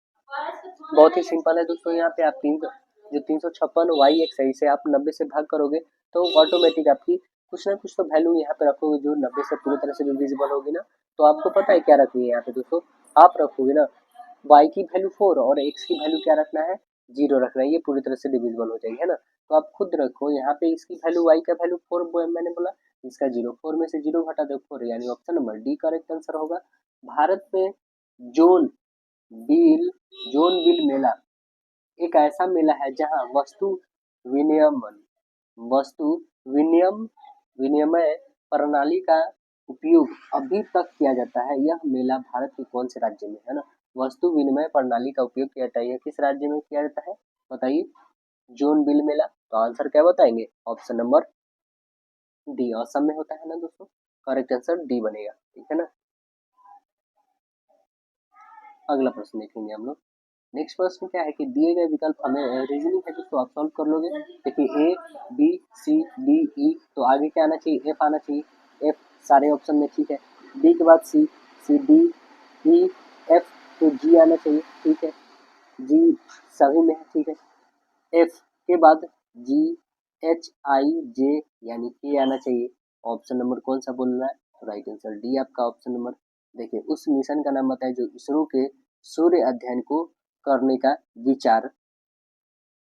बहुत ही सिंपल है दोस्तों, यहाँ पे आप जो 356 वाई एक्स है इसे आप 90 से भाग करोगे तो ऑटोमेटिक आपकी कुछ ना कुछ तो वैल्यू यहाँ पे रखोगे जो 90 से पूरी तरह से डिविजिबल होगी ना। तो आपको पता है क्या रखनी है यहाँ पे दोस्तों, आप रखोगे ना y की वैल्यू 4 और x की वैल्यू क्या रखना है? 0 रखना है, ये पूरी तरह से डिविजिबल हो जाएगी है ना। तो आप खुद रखो यहाँ पे इसकी वैल्यू y का वैल्यू 4 मैंने बोला, इसका 0, 4 में से 0 घटा दो 4, यानी option number D correct answer होगा। भारत में जोन बिल जोन बिल मेला एक ऐसा मेला है जहां विनियमन वस्तु विनिमय प्रणाली का उपयोग अभी तक किया जाता है। यह मेला भारत के कौन से राज्य में है ना? वस्तु विनिमय प्रणाली का उपयोग किया जाता है, यह किस राज्य में किया जाता है बताइए? जोन बिल मेला। तो आंसर क्या बताएंगे? ऑप्शन नंबर डी, असम में होता है ना दोस्तों। करेक्ट आंसर डी बनेगा, ठीक है ना। अगला प्रश्न देखेंगे हम लोग। नेक्स्ट प्रश्न क्या है कि दिए गए विकल्प हमें रीजनिंग है दोस्तों, आप सॉल्व कर लोगे। देखिए A B C D E, तो आगे क्या आना चाहिए? एफ आना चाहिए, एफ सारे ऑप्शन में ठीक है। डी के बाद सी, सी डी ई एफ, तो जी आना चाहिए, ठीक है। जी सभी में है, ठीक है। एफ के बाद जी एच आई जे यानी के आना चाहिए। ऑप्शन नंबर कौन सा बोल रहा है? तो राइट आंसर डी आपका ऑप्शन नंबर। देखिए उस मिशन का नाम बताए जो इसरो के सूर्य अध्ययन को करने का विचार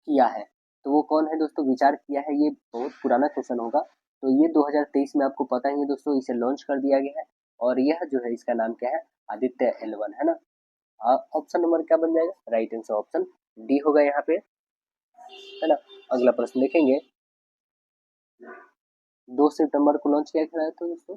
किया है। तो वो कौन है दोस्तों? विचार किया है, ये बहुत पुराना क्वेश्चन होगा। तो ये 2023 में आपको पता ही है दोस्तों, इसे लॉन्च कर दिया गया है और यह जो है इसका नाम क्या है? आदित्य L1 है ना। ऑप्शन नंबर क्या बन जाएगा? राइट आंसर ऑप्शन डी होगा यहाँ पे, है ना। अगला प्रश्न देखेंगे। 2 सितंबर को लॉन्च किया गया था दोस्तों।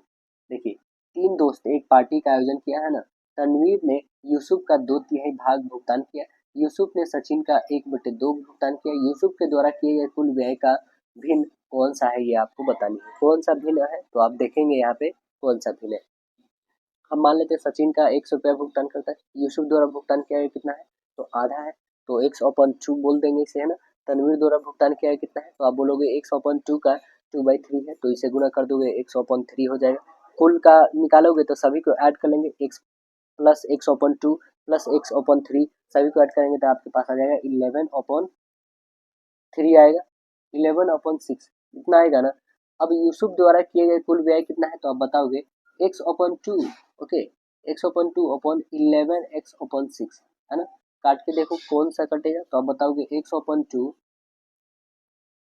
देखिए 3 दोस्त एक पार्टी का आयोजन किया है ना। तनवीर ने यूसुफ का 2/3 भाग भुगतान किया, यूसुफ ने सचिन का 1/2 भुगतान किया। यूसुफ के द्वारा किए गए कुल व्यय का भिन्न कौन सा है, ये आपको बतानी है। कौन सा भिन्न है तो आप देखेंगे यहाँ पे कौन सा भिन्न है। हम मान लेते हैं सचिन का 100 रुपया भुगतान करता है, यूसुफ द्वारा भुगतान किया है कितना है? तो आधा है, तो 100/2 बोल देंगे इसे, है ना। तनवीर द्वारा भुगतान किया है कितना है? तो आप बोलोगे 100/2 का 2/3 है, तो इसे गुणा कर दोगे 100/3 हो जाएगा। कुल का निकालोगे तो सभी को ऐड कर लेंगे, x प्लस 100/2 प्लस 100/3 सभी को ऐड करेंगे तो आपके पास आ जाएगा 11/3 आएगा, 11/6 इतना आएगा ना। अब यूसुफ द्वारा किए गए कुल व्यय कितना है तो आप बताओगे x/2, ओके, x/2/11 x/6 है ना। काट के देखो कौन सा कटेगा तो आप बताओगे x/2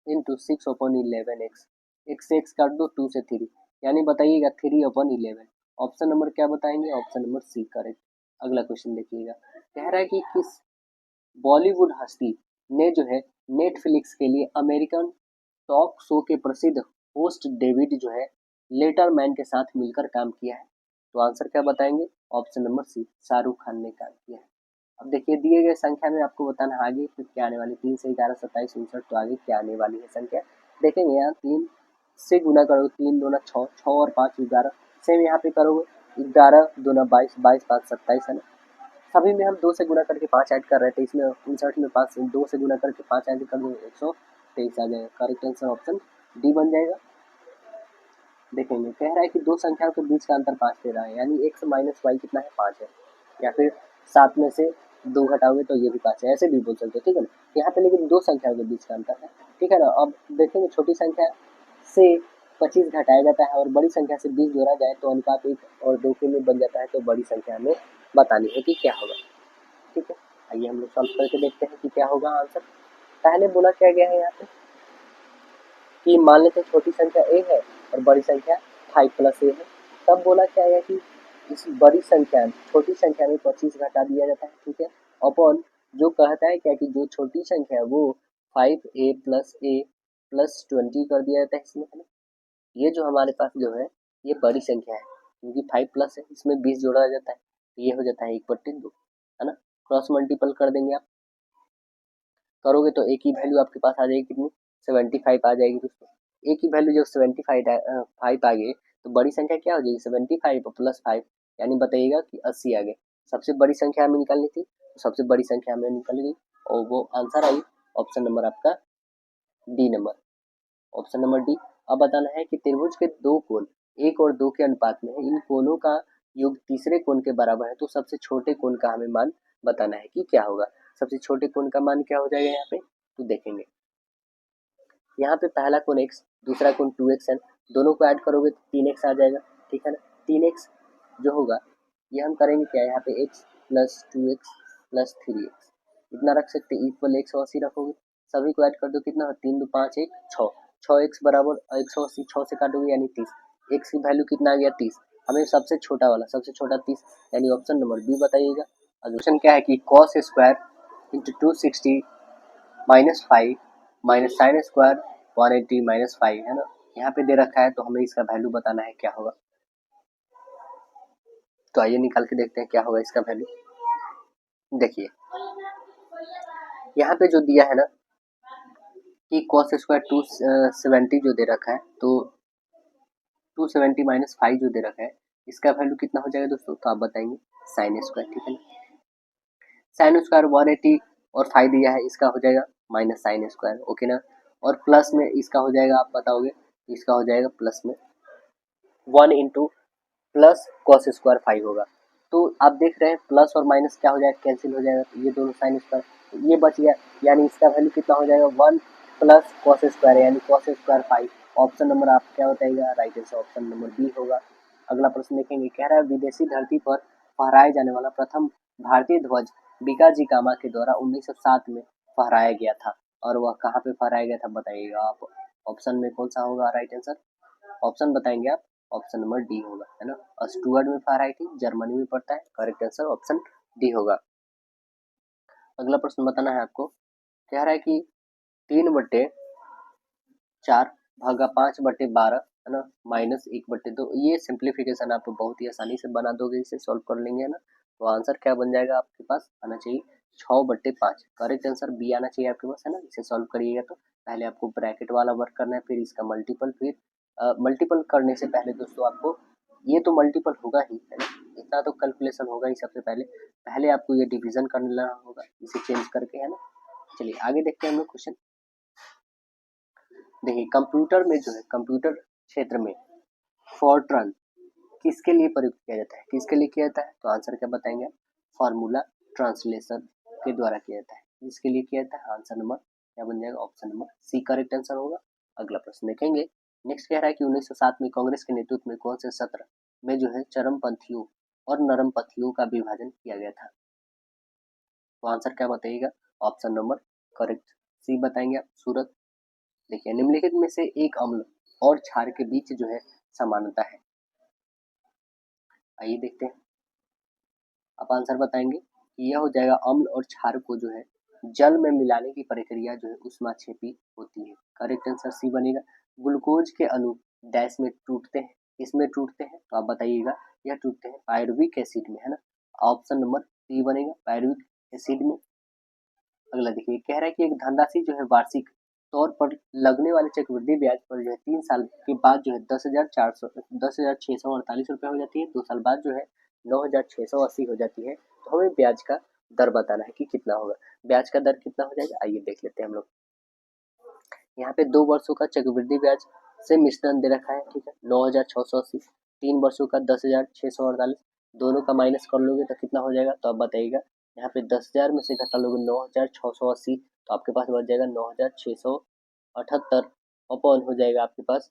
इंटू 6/11 x काट दो 2 से 3, यानी बताइएगा 3/11। ऑप्शन नंबर क्या बताएंगे? Option number C correct. अगला क्वेश्चन देखिएगा, कह रहा है कि किस बॉलीवुड हस्ती ने जो है नेटफ्लिक्स के लिए अमेरिकन टॉक शो के प्रसिद्ध होस्ट डेविड जो है लेटरमैन के साथ मिलकर काम किया है। तो आंसर क्या बताएंगे? Option number C, Shahrukh Khan ने काम किया है। अब देखिए दिए गए संख्या में आपको बताना है आगे फिर क्या आने वाली, 3 से 11 27 59, तो आगे क्या आने वाली है संख्या देखेंगे। यहाँ 3 से गुना करोगे, 3 दूना 6, 6 और 5 11, सेम यहाँ पे करोगे 11 दूना 22, 22 5 27 है ना। सभी में हम 2 से गुना करके 5 ऐड कर रहे थे, इसमें 59 में 5 2 से गुना करके 5 ऐड कर दो 123 आ जाएगा। करेक्ट आंसर ऑप्शन डी बन जाएगा। देखेंगे कह रहा है कि दो संख्याओं के बीच का अंतर 5 दे रहा है, यानी x माइनस वाई कितना है? 5 है, या फिर 7 में से 2 घटाओगे तो ये भी 5 है, ऐसे भी बोल सकते हो, ठीक है ना। यहाँ पे लेकिन दो संख्याओं के बीच का अंतर है, ठीक है ना। अब देखेंगे छोटी संख्या से 25 घटाया जाता है और बड़ी संख्या से 20 जोड़ा जाए तो अनुपात 1 और 2 के में बन जाता है, तो बड़ी संख्या हमें बतानी है कि क्या होगा, ठीक है। आइए हम लोग सॉल्व करके देखते हैं कि क्या होगा आंसर। पहले बोला क्या गया है यहाँ पे कि मान लेते हैं छोटी संख्या a है और बड़ी संख्या 5 प्लस a है। तब बोला क्या है कि इस बड़ी संख्या छोटी संख्या में 25 घटा दिया जाता है, ठीक है। अपॉन जो कहता है क्या कि जो छोटी संख्या है वो 5a प्लस a प्लस 20 कर दिया जाता है इसमें, है ना। ये जो हमारे पास जो है ये बड़ी संख्या है क्योंकि 5 प्लस है, इसमें 20 जोड़ा जाता है, ये हो जाता है 1/2, है ना। क्रॉस मल्टीपल कर देंगे आप, करोगे तो एक ही वैल्यू आपके पास आ जाएगी कितनी? 75 आ जाएगी दोस्तों। ए की वैल्यू जब 75 आ गई तो बड़ी संख्या क्या हो जाएगी 75 प्लस 5, यानी बताइएगा कि 80 आ गए। सबसे बड़ी संख्या हमें निकालनी थी, तो सबसे बड़ी संख्या हमें निकल गई और वो आंसर आई ऑप्शन नंबर आपका D number, option number D. अब बताना है कि त्रिभुज के दो कोण 1 और 2 के अनुपात में है, इन कोणों का योग तीसरे कोण के बराबर है, तो सबसे छोटे कोण का हमें मान बताना है कि क्या होगा। सबसे छोटे कोण का मान क्या हो जाएगा यहाँ पे, तो देखेंगे यहाँ पे पहला कोण x, दूसरा कोण 2x है, दोनों को ऐड करोगे तो 3x आ जाएगा, ठीक है ना। 3x जो होगा ये हम करेंगे क्या, यहाँ पे x plus 2x plus 3x इतना रख सकते हैं, इक्वल 180 रखोगे, सभी को ऐड कर दो, कितना 3 2 5 1 6, 6x बराबर 180, 6 से काटोगे यानी 30, x की वैल्यू कितना आ गया 30, हमें सबसे छोटा वाला सबसे छोटा 30, यानी ऑप्शन नंबर बी बताइएगा। क्वेश्चन क्या है कि cos square into 260 minus 5 minus sine square 180 minus 5 है ना, यहाँ पे दे रखा है, तो हमें इसका वैल्यू बताना है क्या होगा। तो आइए निकाल के देखते हैं क्या होगा इसका वैल्यू। देखिए यहाँ पे जो दिया है ना कि कॉस स्क्वायर 270 जो दे रखा है, तो 270 माइनस 5 जो दे रखा है, इसका वैल्यू कितना हो जाएगा दोस्तों, तो आप बताएंगे साइन स्क्वायर, ठीक है ना। साइन स्क्वायर 180 और 5 दिया है, इसका हो जाएगा माइनस साइन स्क्वायर, ओके ना। और प्लस में इसका हो जाएगा, आप बताओगे इसका हो जाएगा प्लस में 1 इंटू प्लस कॉस स्क्वायर 5 होगा। तो आप देख रहे हैं प्लस और माइनस क्या हो जाएगा, कैंसिल हो जाएगा, तो ये दोनों साइन स्क्वायर, तो ये बच गया, यानी इसका वैल्यू कितना हो जाएगा 1 प्लस कॉस स्क्वायर, यानी कॉस स्क्वायर 5। ऑप्शन नंबर आप क्या बताइएगा, right answer option number B होगा। अगला प्रश्न देखेंगे, कह रहा है विदेशी धरती पर फहराए जाने वाला प्रथम भारतीय ध्वज बिकाजी कामा के द्वारा 1907 में फहराया गया था, और वह कहाँ पे फहराया गया था बताइएगा आप। ऑप्शन में कौन सा होगा राइट आंसर, ऑप्शन बताएंगे आप, ऑप्शन नंबर डी होगा, है ना। स्टुअर्ट में फहराई थी, जर्मनी में पड़ता है, करेक्ट आंसर ऑप्शन डी होगा। अगला प्रश्न बताना है आपको, कह रहा है कि 3/4 भागा 5/12 है ना, माइनस 1/2, ये सिंप्लीफिकेशन आप बहुत ही आसानी से बना दोगे, इसे सॉल्व कर लेंगे, है ना। तो आंसर क्या बन जाएगा आपके पास आना चाहिए 6/5, करेक्ट आंसर बी आना चाहिए आपके पास, है ना। इसे सॉल्व करिएगा तो पहले आपको ब्रैकेट वाला वर्क करना है, फिर इसका मल्टीपल, फिर मल्टीपल करने से पहले दोस्तों आपको ये तो मल्टीपल होगा ही, है ना, इतना तो कैलकुलेशन होगा ही, सबसे पहले पहले आपको ये डिवीजन करना होगा इसे चेंज करके, है ना। चलिए आगे देखते हैं हम लोग क्वेश्चन। देखिए कंप्यूटर में जो है, कंप्यूटर क्षेत्र में फॉर्ट्रन किसके लिए प्रयुक्त किया जाता है, किसके लिए किया जाता है, तो आंसर क्या बताएंगे, फार्मूला ट्रांसलेशन के द्वारा किया जाता है, किसके लिए किया जाता है, आंसर नंबर क्या बन जाएगा, option number C correct answer होगा। अगला प्रश्न देखेंगे, नेक्स्ट कह रहा है कि 1907 में कांग्रेस के नेतृत्व में कौन से सत्र में जो है चरमपंथियों और नरमपंथियों का विभाजन किया गया था, तो आंसर क्या बताइएगा, ऑप्शन नंबर करेक्ट सी बताएंगे आप, सूरत। देखिए निम्नलिखित में से एक अम्ल और क्षार के बीच जो है समानता है, आइए देखते हैं। आप आंसर बताएंगे कि यह हो जाएगा अम्ल और क्षार को जो है जल में मिलाने की प्रक्रिया जो है उष्माक्षेपी होती है, करेक्ट आंसर सी बनेगा। ग्लूकोज के अणु डैश में टूटते हैं, इसमें टूटते हैं, तो आप बताइएगा यह टूटते हैं पायरुविक एसिड में, है ना, ऑप्शन नंबर सी बनेगा पायरुविक एसिड में। अगला देखिए कह रहा है कि एक धनराशि जो है वार्षिक तौर पर लगने वाले चक्रवृद्धि ब्याज पर जो है 3 साल के बाद जो है 10,648 रुपये हो जाती है, 2 साल बाद जो है 9,680 हो जाती है, तो हमें ब्याज का दर बताना है कि कितना होगा। ब्याज का दर कितना हो जाएगा, आइए देख लेते हैं हम लोग। यहाँ पे 2 वर्षों का चक्रवृद्धि ब्याज से मिश्रण दे रखा है, ठीक है, 9,680, 3 वर्षों का 10,648, दोनों का माइनस कर लोगे तो कितना हो जाएगा, तो आप बताइएगा। यहाँ पे 10,000 में से घटा लोगे 9,680, तो आपके पास बच जाएगा 9,678 अपॉन हो जाएगा आपके पास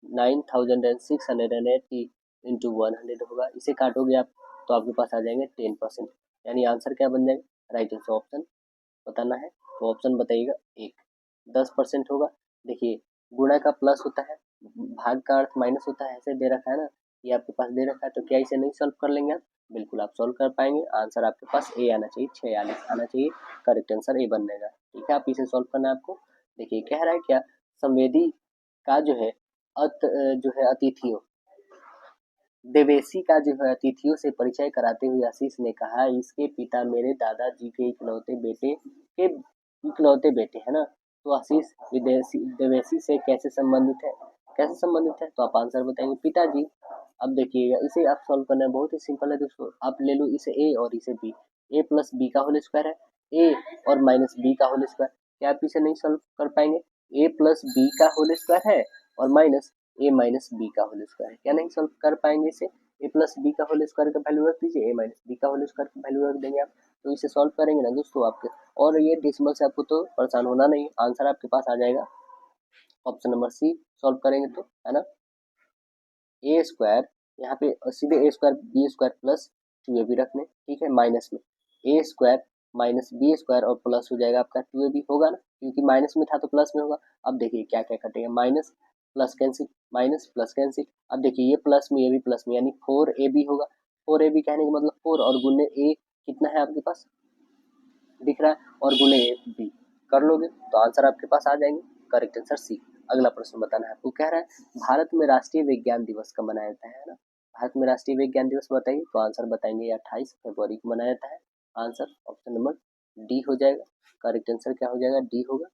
9,680 इंटू 100 होगा, इसे काटोगे आप तो आपके पास आ जाएंगे 10%, यानी आंसर क्या बन जाएगा, राइट आंसर ऑप्शन बताना है, तो ऑप्शन बताइएगा एक, 10% होगा। देखिए गुणा का प्लस होता है, भाग का अर्थ माइनस होता है, ऐसे दे रखा है ना, ये आपके पास दे रखा है, तो क्या इसे नहीं सॉल्व कर लेंगे आप, बिल्कुल आप सॉल्व कर पाएंगे। आंसर आपके पास ए आना चाहिए, 46 आना चाहिए, करेक्ट आंसर ए बनेगा, ठीक है। आप इसे सॉल्व करना है आपको। देखिए कह रहा है क्या, संवेदी का जो है जो है अतिथियों, देवेशी का जो है अतिथियों से परिचय कराते हुए आशीष ने कहा, इसके पिता मेरे दादाजी के इकलौते बेटे है ना, तो आशीष विदेशी देवेशी से कैसे संबंधित है? कैसे संबंधित है? तो आप आंसर बताएंगे पिताजी। अब देखिएगा, इसे आप सॉल्व करना है, बहुत ही सिंपल है दोस्तों। आप ले लो इसे ए और इसे बी, ए प्लस बी का होल स्क्वायर है, ए और माइनस बी का होल स्क्वायर। क्या आप इसे नहीं सॉल्व कर पाएंगे? ए प्लस बी का होल स्क्वायर है और माइनस ए माइनस बी का होल स्क्वायर है। क्या नहीं सॉल्व कर पाएंगे इसे? ए प्लस बी का होल स्क्वायर का वैल्यू रख दीजिए, ए माइनस बी का होल स्क्वायर का वैल्यू रख देंगे आप, तो इसे सॉल्व करेंगे ना दोस्तों आपके। और ये डेसिमल से आपको तो परेशान होना नहीं, आंसर आपके पास आ जाएगा। ऑप्शन नंबर सी सॉल्व करेंगे तो, है ना। ए स्क्वायर, यहाँ पे सीधे A square B square plus 2ab रखने, ठीक है, माइनस में A square minus B square और प्लस हो जाएगा आपका 2ab, होगा ना, क्योंकि माइनस में था तो प्लस में होगा। अब देखिए क्या क्या कटेगा, minus plus cancel, minus plus cancel. अब देखिए ये प्लस में ये भी प्लस में, यानी 4ab होगा। 4ab कहने का मतलब 4 और गुने ए कितना है आपके पास दिख रहा है, और गुने ए बी कर लोगे तो आंसर आपके पास आ जाएंगे। Correct answer C. अगला प्रश्न बताना है आपको, कह रहा है भारत में राष्ट्रीय विज्ञान दिवस कब मनाया जाता है ना। भारत में राष्ट्रीय विज्ञान दिवस बताइए, तो आंसर बताएंगे 28 फरवरी को मनाया जाता है। आंसर ऑप्शन नंबर डी हो जाएगा। करेक्ट आंसर क्या हो जाएगा? डी होगा।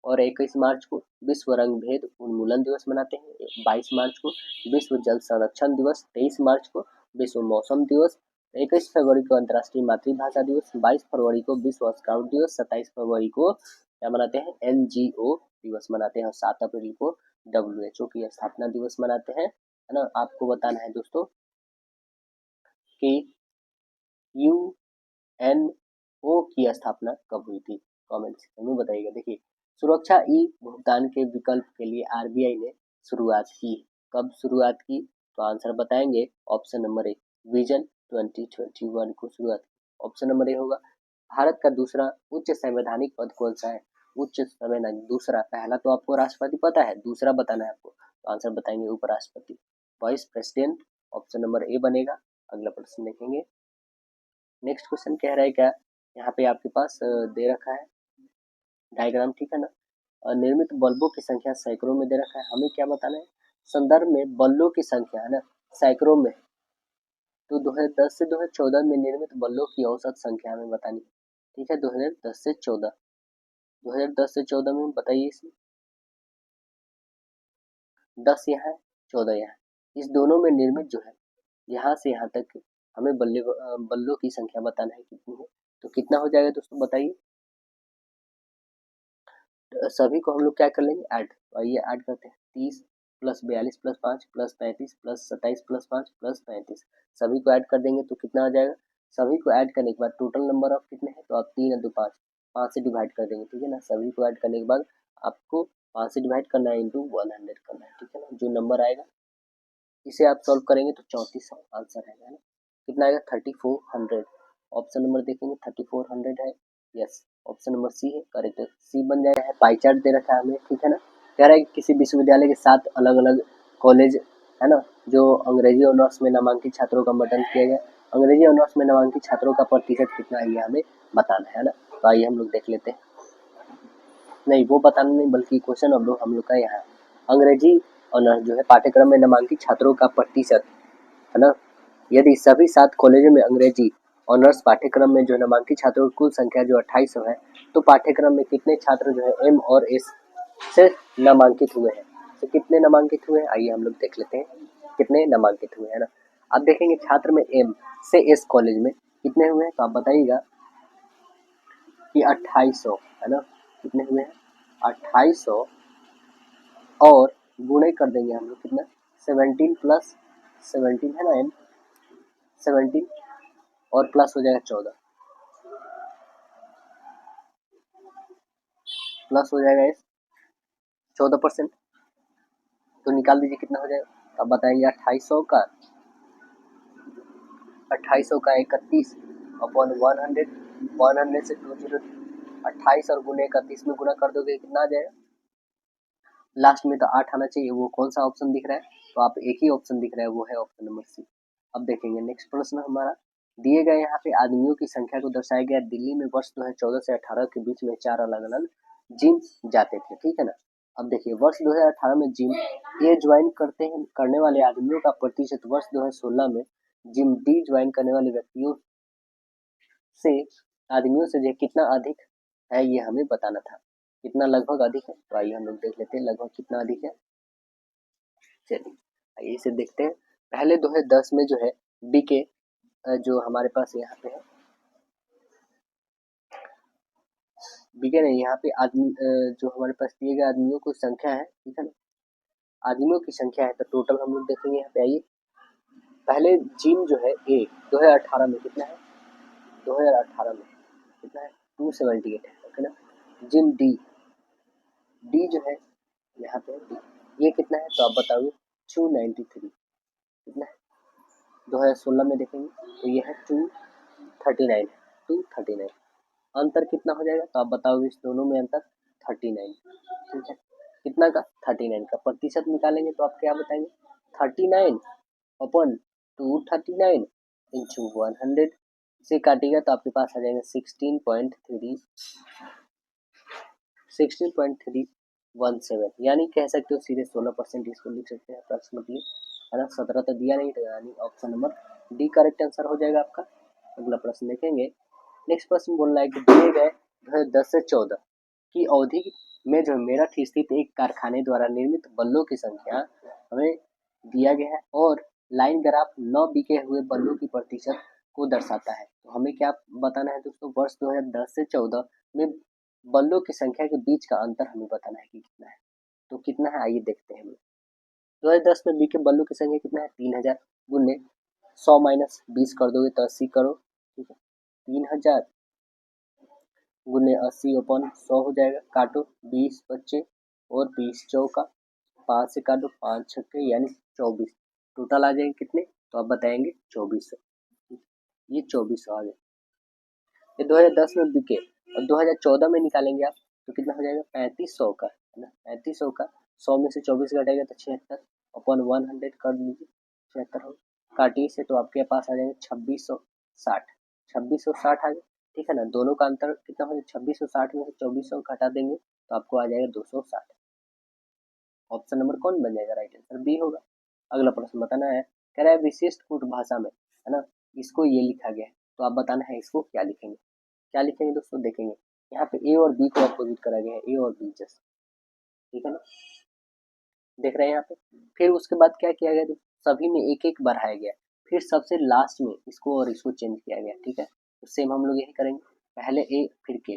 और 21 मार्च को विश्व रंग भेद उन्मूलन दिवस मनाते हैं, 22 मार्च को विश्व जल संरक्षण दिवस, 23 मार्च को विश्व मौसम दिवस, 21 फरवरी को अंतर्राष्ट्रीय मातृभाषा दिवस, 22 फरवरी को विश्व स्काउट दिवस, 27 फरवरी को क्या मनाते हैं? NGO दिवस मनाते हैं, और 7 अप्रैल को WHO की स्थापना दिवस मनाते हैं, है ना। आपको बताना है दोस्तों कि UNO की स्थापना कब हुई थी, कमेंट सेक्शन में बताइएगा। देखिए, सुरक्षा ई भुगतान के विकल्प के लिए RBI ने शुरुआत की, कब शुरुआत की? तो आंसर बताएंगे ऑप्शन नंबर ए, विजन 2021 को शुरुआत। ऑप्शन नंबर ए होगा। भारत का दूसरा उच्च संवैधानिक पद कौन सा है? उच्च संवैधानिक दूसरा, पहला तो आपको राष्ट्रपति पता है, दूसरा बताना है आपको, तो आंसर बताएंगे उपराष्ट्रपति, vice president. Option number A बनेगा। अगला प्रश्न देखेंगे। नेक्स्ट क्वेश्चन कह रहा है क्या, यहाँ पे आपके पास दे रखा है डायग्राम, ठीक है ना। निर्मित बल्बों की संख्या सैकड़ों में दे रखा है, हमें क्या बताना है? संदर्भ में बल्बों की संख्या, है ना, सैकड़ों में, तो 2010 से 2014 में निर्मित बल्बों की औसत संख्या हमें बतानी, ठीक है। 2010 से 14, 2010 से 14 में बताइए इसमें, 10 यहाँ है, 14 यहाँ, इस दोनों में निर्मित जो है यहाँ से यहाँ तक हमें बल्लों की संख्या बताना है कितनी है, तो कितना हो जाएगा दोस्तों बताइए। सभी को हम लोग क्या कर लेंगे? ऐड, तो आइए ऐड करते हैं। 30 plus 42 plus 5 plus 35 plus 27 plus 5 plus 35, सभी को ऐड कर देंगे तो कितना आ जाएगा? सभी को ऐड करने के बाद टोटल नंबर ऑफ कितने हैं? तो आप 3 और 2 5, 5 से डिवाइड कर देंगे, ठीक है ना। सभी को ऐड करने के बाद आपको 5 से डिवाइड करना है, इंटू 100 करना है, ठीक है ना। जो नंबर आएगा इसे आप सॉल्व करेंगे तो 3400 आंसर है ना। कितना आएगा? 3400। ऑप्शन नंबर देखेंगे 3400 है, यस, ऑप्शन नंबर सी है करेक्ट, सी बन जाएगा। है पाई चार्ट दे रखा है हमें, ठीक है ना। कह रहा है कि किसी विश्वविद्यालय के 7 अलग अलग कॉलेज, है ना, जो अंग्रेजी ऑनर्स में नामांकित छात्रों का मतदान किया गया, अंग्रेजी ऑनर्स में नामांकित छात्रों का प्रतिशत कितना है ये हमें बताना है ना। तो आइए हम लोग देख लेते हैं। नहीं, वो बताना नहीं, बल्कि क्वेश्चन हम लोग का यहाँ अंग्रेजी ऑनर्स जो है पाठ्यक्रम में नामांकित छात्रों का प्रतिशत, है ना। यदि सभी 7 कॉलेजों में अंग्रेजी ऑनर्स पाठ्यक्रम में जो नामांकित छात्रों की कुल संख्या जो 2800 है, तो पाठ्यक्रम में कितने छात्र जो है एम और एस से नामांकित हुए हैं? तो कितने नामांकित हुए हैं आइए हम लोग देख लेते हैं, कितने नामांकित हुए हैं ना। आप देखेंगे छात्र में एम से एस कॉलेज में कितने हुए हैं, तो आप बताइएगा कि 2800, है ना। कितने हुए हैं? 2800, और गुणे कर देंगे हम लोग कितना, 17 प्लस 17 है ना, एम 17 और प्लस हो जाएगा 14, प्लस हो जाएगा इस 14%, तो निकाल दीजिए कितना हो जाएगा। अब बताएंगे 2800 का 31 अपॉन 100, 100 से 20, 28 और गुने 31 में गुना कर दोगे कितना आ जाएगा? लास्ट में तो 8 आना चाहिए, वो कौन सा ऑप्शन दिख रहा है? तो आप एक ही ऑप्शन दिख रहा है, वो है ऑप्शन नंबर सी। अब देखेंगे नेक्स्ट प्रश्न हमारा, दिए गए यहाँ पे आदमियों की संख्या को दर्शाया गया। दिल्ली में वर्ष 2014 से 18 के बीच में 4 अलग अलग जिम जाते थे, ठीक है ना। अब देखिए वर्ष 2018 में जिम ए ज्वाइन करने वाले आदमियों का प्रतिशत वर्ष 2016 में जिम डी ज्वाइन करने वाले व्यक्तियों से, आदमियों से जो कितना अधिक है ये हमें बताना था। कितना लगभग अधिक है, तो आइए हम लोग देख लेते हैं लगभग कितना अधिक है। चलिए आइए इसे देखते हैं। पहले 2010 में जो है बीके जो हमारे पास यहाँ पे है, बीके नहीं, यहाँ पे आदमी जो हमारे पास दिए गए आदमियों की संख्या है, ठीक है ना, आदमियों की संख्या है, तो टोटल हम लोग देखेंगे यहाँ पे। आइए पहले जिम जो है ए 2018 में कितना है, 2018 में कितना है 278 है, ओके ना। जिम डी, डी जो है यहाँ पे डी, ये कितना है तो आप बताओगे 293, कितना है 2016 में देखेंगे तो ये है 239, 239। अंतर कितना हो जाएगा तो आप बताओगे इस दोनों में अंतर 39, ठीक है। कितना का 39 का, प्रतिशत निकालेंगे तो आप क्या बताएंगे 39 अपन 239 इंटू 100 से काटिएगा तो आपके पास आ जाएगा 16.317, यानी कह सकते हो सीधे 16% इसको लिख सकते हैं अप्रॉक्सीमेटली, है ना। 17 तो दिया नहीं, तो यानी option number D correct answer हो जाएगा आपका। अगला प्रश्न देखेंगे। नेक्स्ट प्रश्न बोल रहा है कि दिए गए 2010 से 14 की अवधि में जो मेरठ स्थित एक कारखाने द्वारा निर्मित बल्लों की संख्या हमें दिया गया है और लाइन ग्राफ 9 बिके हुए बल्लों की प्रतिशत को दर्शाता है। तो हमें क्या बताना है दोस्तों, वर्ष 2010 से 14 में बल्लों की संख्या के बीच का अंतर हमें बताना है कि कितना है। तो कितना है आइए देखते हैं हम। 2010 में बिके बल्लों की संख्या कितना है 3000 गुने 100 माइनस 20 कर दोगे तो 80 करो, ठीक है। 3000 गुने 80 अपन 100 हो जाएगा, काटो 20 बच्चे और 20 चौका 5 से काटो 5 छक्के यानी 24, टोटल आ जाएंगे कितने तो आप बताएंगे 2400, ये 2400 आ गए। ये 2010 में बिके और 2014 में निकालेंगे आप तो कितना हो जाएगा 3500 का, है ना। 3500 का 100 में से 24 घटेगा तो 76 अपन 100 कर लीजिए, 76 हो, काटिए से तो आपके पास आ जाएगा 2660, 2660 आ गया, ठीक है ना। दोनों का अंतर कितना हो जाएगा 2660 में से 2400 घटा देंगे तो आपको आ जाएगा 260। ऑप्शन नंबर कौन बन जाएगा, राइट आंसर बी होगा। अगला प्रश्न बताना है, कह रहा है विशिष्ट कूट भाषा में, है ना, इसको ये लिखा गया है तो आप बताना है इसको क्या लिखेंगे। क्या लिखेंगे दोस्तों, देखेंगे यहाँ पे ए और बी को अपोजिट करा गया है, ए और बी जैसे, ठीक है ना, देख रहे हैं यहाँ पे। फिर उसके बाद क्या किया गया दोस्तों, सभी में एक एक बढ़ाया गया, फिर सबसे लास्ट में इसको और इसको चेंज किया गया, ठीक है। तो सेम हम लोग यही करेंगे, पहले ए फिर के,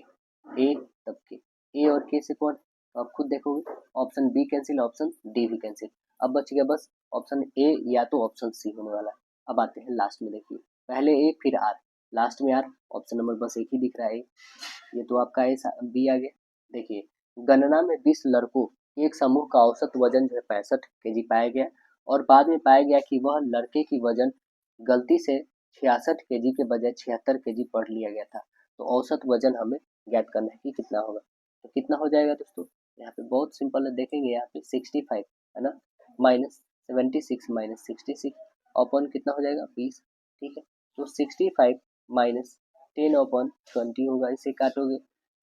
ए तब के, ए और के से कौन, तो आप खुद देखोगे option B cancel, option D भी कैंसिल, अब बच गया बस ऑप्शन ए या तो ऑप्शन सी होने वाला है। अब आते हैं लास्ट में, देखिए पहले ए फिर आर, लास्ट में आर, ऑप्शन नंबर बस एक ही दिख रहा है, ये तो आपका ए बी आ गया। देखिए गणना में 20 लड़कों एक समूह का औसत वजन जो है 65 केजी पाया गया और बाद में पाया गया कि वह लड़के की वजन गलती से 66 केजी के बजाय 76 केजी पढ़ लिया गया था। तो औसत वजन हमें ज्ञात करना है कि कितना होगा, तो कितना हो जाएगा दोस्तों, यहाँ पे बहुत सिंपल है, देखेंगे यहाँ पे 65 है ना, माइनस 76 माइनस 66 अपन कितना हो जाएगा 20, ठीक है। तो 65 माइनस 10 अपन 20 होगा, इसे काटोगे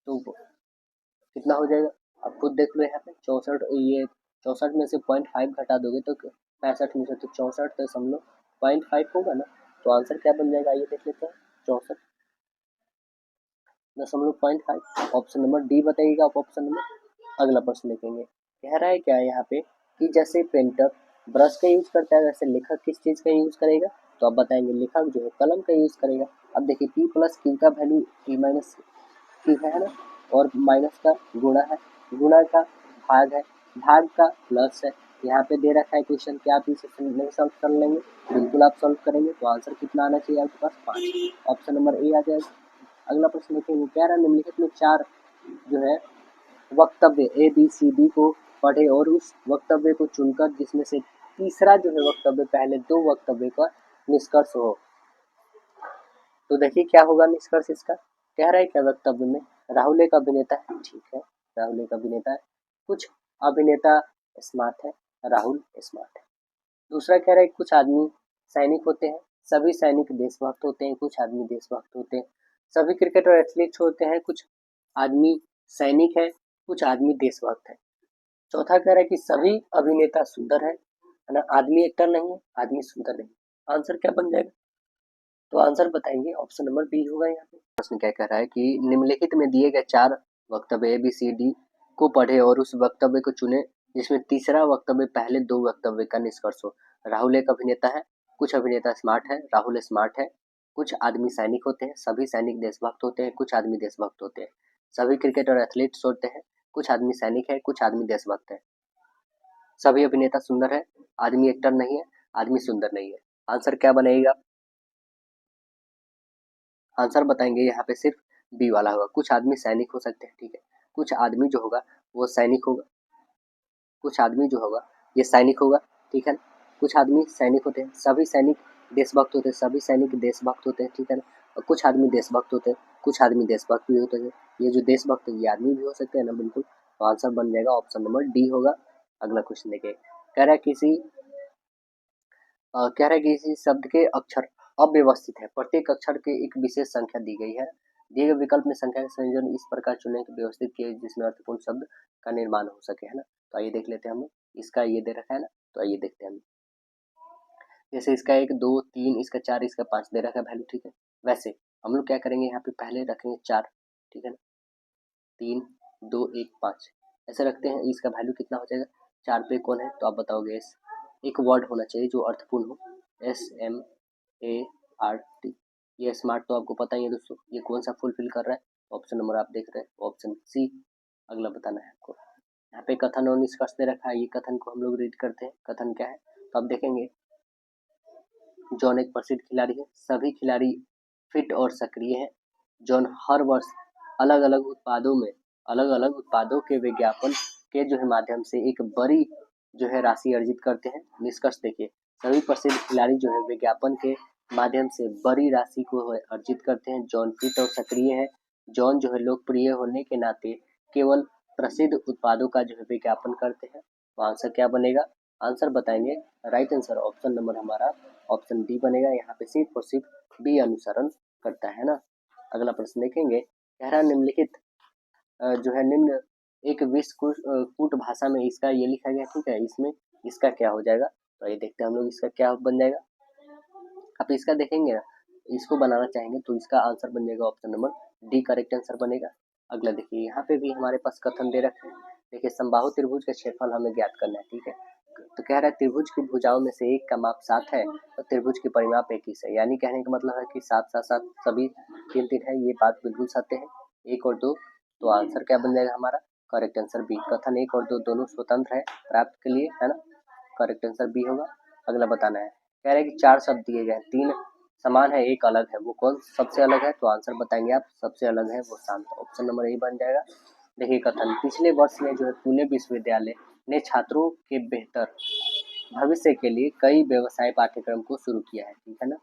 तो कितना हो जाएगा, आप खुद देख लो यहाँ पे 64, ये 64 में से 0.5 घटा दोगे तो 65 में से तो 64 तो समझ लो 0.5 होगा ना, तो आंसर क्या बन जाएगा ये देख लेते हैं, 64.5, ऑप्शन नंबर डी बताइएगा आप ऑप्शन नंबर। अगला प्रश्न देखेंगे, कह रहा है क्या है यहाँ पे कि जैसे पेंटर ब्रश का यूज करता है वैसे लेखक किस चीज का यूज करेगा, तो आप बताएंगे लेखक जो है कलम का यूज करेगा। अब देखिए पी प्लस क्यू का वैल्यू पी माइनस क्यू है ना, और माइनस का गुणा है, गुणा का भाग है, भाग का प्लस है। यहाँ पे दे रखा है क्वेश्चन, क्या आप इसे नहीं सॉल्व कर लेंगे, बिल्कुल आप सॉल्व करेंगे, तो आंसर कितना आना चाहिए आपके पास 5, ऑप्शन नंबर ए आ जाएगा। अगला प्रश्न देखेंगे, कह रहा है निम्नलिखित में 4 जो है वक्तव्य ए बी सी डी को पढ़े और उस वक्तव्य को चुनकर जिसमें से तीसरा जो है वक्तव्य पहले 2 वक्तव्य का निष्कर्ष हो। तो देखिए क्या होगा निष्कर्ष इसका, कह रहा है क्या वक्तव्य में राहुल एक अभिनेता है, ठीक है, राहुल एक अभिनेता है, कुछ अभिनेता स्मार्ट है, राहुल स्मार्ट है। दूसरा कह रहा है कुछ आदमी सैनिक होते हैं, सभी सैनिक देशभक्त होते हैं, कुछ आदमी देशभक्त होते हैं, सभी क्रिकेटर एथलीट्स होते हैं, कुछ आदमी सैनिक है, कुछ आदमी देशभक्त है। चौथा कह रहा है कि सभी अभिनेता सुंदर है ना, आदमी एक्टर नहीं है, आदमी सुंदर नहीं। आंसर क्या बन जाएगा, तो आंसर बताएंगे ऑप्शन नंबर बी होगा। यहाँ पे प्रश्न क्या कह रहा है कि निम्नलिखित में दिए गए 4 वक्तव्य ए बी सी डी को पढ़े और उस वक्तव्य को चुने जिसमें तीसरा वक्तव्य पहले दो वक्तव्य का निष्कर्ष हो। राहुल एक अभिनेता है, कुछ अभिनेता स्मार्ट है, राहुल स्मार्ट है, कुछ आदमी सैनिक होते हैं, सभी सैनिक देशभक्त होते हैं, कुछ आदमी देशभक्त होते हैं, सभी क्रिकेटर एथलीट्स होते हैं, कुछ आदमी सैनिक है, कुछ आदमी देशभक्त है, सभी अभिनेता सुंदर है, आदमी एक्टर नहीं है, आदमी सुंदर नहीं है। आंसर क्या बनेगा? आंसर बताएंगे यहाँ पे सिर्फ बी वाला होगा। कुछ आदमी सैनिक हो सकते हैं, ठीक है, कुछ आदमी जो होगा वो सैनिक होगा, कुछ आदमी जो होगा ये सैनिक होगा, ठीक है ना। कुछ आदमी सैनिक होते हैं, सभी सैनिक देशभक्त होते हैं, सभी सैनिक देशभक्त होते हैं, ठीक है ना। और कुछ आदमी देशभक्त होते हैं, कुछ आदमी देशभक्त भी होते हैं। ये जो देशभक्त है ये आदमी भी हो सकते हैं ना, बिल्कुल। तो आंसर बन जाएगा ऑप्शन नंबर डी होगा। अगला क्वेश्चन देखिए, कह रहा है किसी शब्द के अक्षर अव्यवस्थित है, प्रत्येक अक्षर के एक विशेष संख्या दी गई है, दिए गए विकल्प में संख्या का संयोजन इस प्रकार चुने कि व्यवस्थित किए जिसमें अर्थपूर्ण शब्द का निर्माण हो सके, है ना। तो आइए देख लेते हैं हम लोग, इसका ये दे रखा है ना, तो आइए देखते हैं हम। जैसे इसका 1 2 3 इसका 4 इसका 5 दे रखा है वैल्यू, ठीक है। वैसे हम लोग क्या करेंगे, यहाँ पे पहले रखेंगे 4, ठीक है ना, 3 2 1 5 ऐसे रखते हैं। इसका वैल्यू कितना हो जाएगा? 4 पे कौन है तो आप बताओगे। एस, एक वर्ड होना चाहिए जो अर्थपूर्ण हो, SMART। ये स्मार्ट तो आपको पता ही है दोस्तों, ये कौन सा फुलफिल कर रहा है? ऑप्शन नंबर आप देख रहे हैं, ऑप्शन सी। अगला बताना है आपको। यहाँ पे कथन और निष्कर्ष दे रखा है, ये कथन को हम लोग रीड करते हैं। कथन क्या है तो आप देखेंगे, जॉन एक प्रसिद्ध खिलाड़ी है, सभी खिलाड़ी फिट और सक्रिय हैं। जॉन हर वर्ष अलग अलग उत्पादों के विज्ञापन के जो है माध्यम से एक बड़ी जो है राशि अर्जित करते हैं। निष्कर्ष देखिए, सभी प्रसिद्ध खिलाड़ी जो है विज्ञापन के माध्यम से बड़ी राशि को अर्जित करते हैं। जॉन फिट और सक्रिय है। जॉन जो है लोकप्रिय होने के नाते केवल प्रसिद्ध उत्पादों का जो है विज्ञापन करते हैं। तो आंसर क्या बनेगा? आंसर बताएंगे, राइट आंसर ऑप्शन नंबर हमारा ऑप्शन डी बनेगा। यहाँ पे सिर्फ और सिर्फ बी अनुसरण करता है ना। अगला प्रश्न देखेंगे, कह रहा निम्नलिखित जो है निम्न एक विश्व कूट भाषा में इसका ये लिखा गया, ठीक है, इसमें इसका क्या हो जाएगा? तो ये देखते हैं हम लोग, इसका क्या बन जाएगा। आप इसका देखेंगे ना, इसको बनाना चाहेंगे तो इसका आंसर बन जाएगा option number D, correct answer बनेगा। अगला देखिए, यहाँ पे भी हमारे पास कथन दे रखे हैं। देखिए, समबाहु त्रिभुज का क्षेत्रफल हमें ज्ञात करना है, ठीक है। तो कह रहा है त्रिभुज की भुजाओं में से एक का माप 7 है और त्रिभुज की परिमाप 21 है। यानी कहने का मतलब है कि 7 7 7 सभी 3 3 है, ये बात बिल्कुल सत्य है। 1 और 2, तो आंसर क्या बन जाएगा हमारा? Correct answer B. कथन 1 और 2 दोनों स्वतंत्र है प्राप्त के लिए, है ना। करेक्ट आंसर बी होगा। अगला बताना है, कह रहे हैं कि 4 शब्द दिए गए हैं, 3 समान है, एक अलग है, वो कौन सबसे अलग है? तो आंसर बताएंगे आप, सबसे अलग है वो शांत। ऑप्शन नंबर ए बन जाएगा। देखिए कथन, पिछले वर्ष में जो है पुणे विश्वविद्यालय ने छात्रों के बेहतर भविष्य के लिए कई व्यवसाय पाठ्यक्रम को शुरू किया है, ठीक है ना।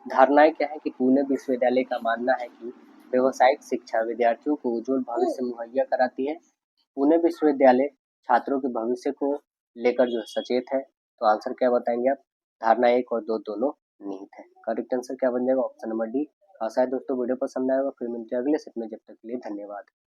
धारणाएं क्या है कि पुणे विश्वविद्यालय का मानना है कि व्यवसायिक शिक्षा विद्यार्थियों को उज्जवल भविष्य मुहैया कराती है। पुणे विश्वविद्यालय छात्रों के भविष्य को लेकर जो है सचेत है। तो आंसर क्या बताएंगे आप? धारणा 1 और 2 दोनों निहित है। करेक्ट आंसर क्या बन जाएगा? Option number D. आशा है दोस्तों वीडियो पसंद आएगा, फिर मिलते हैं अगले सेट में, जब तक के लिए धन्यवाद।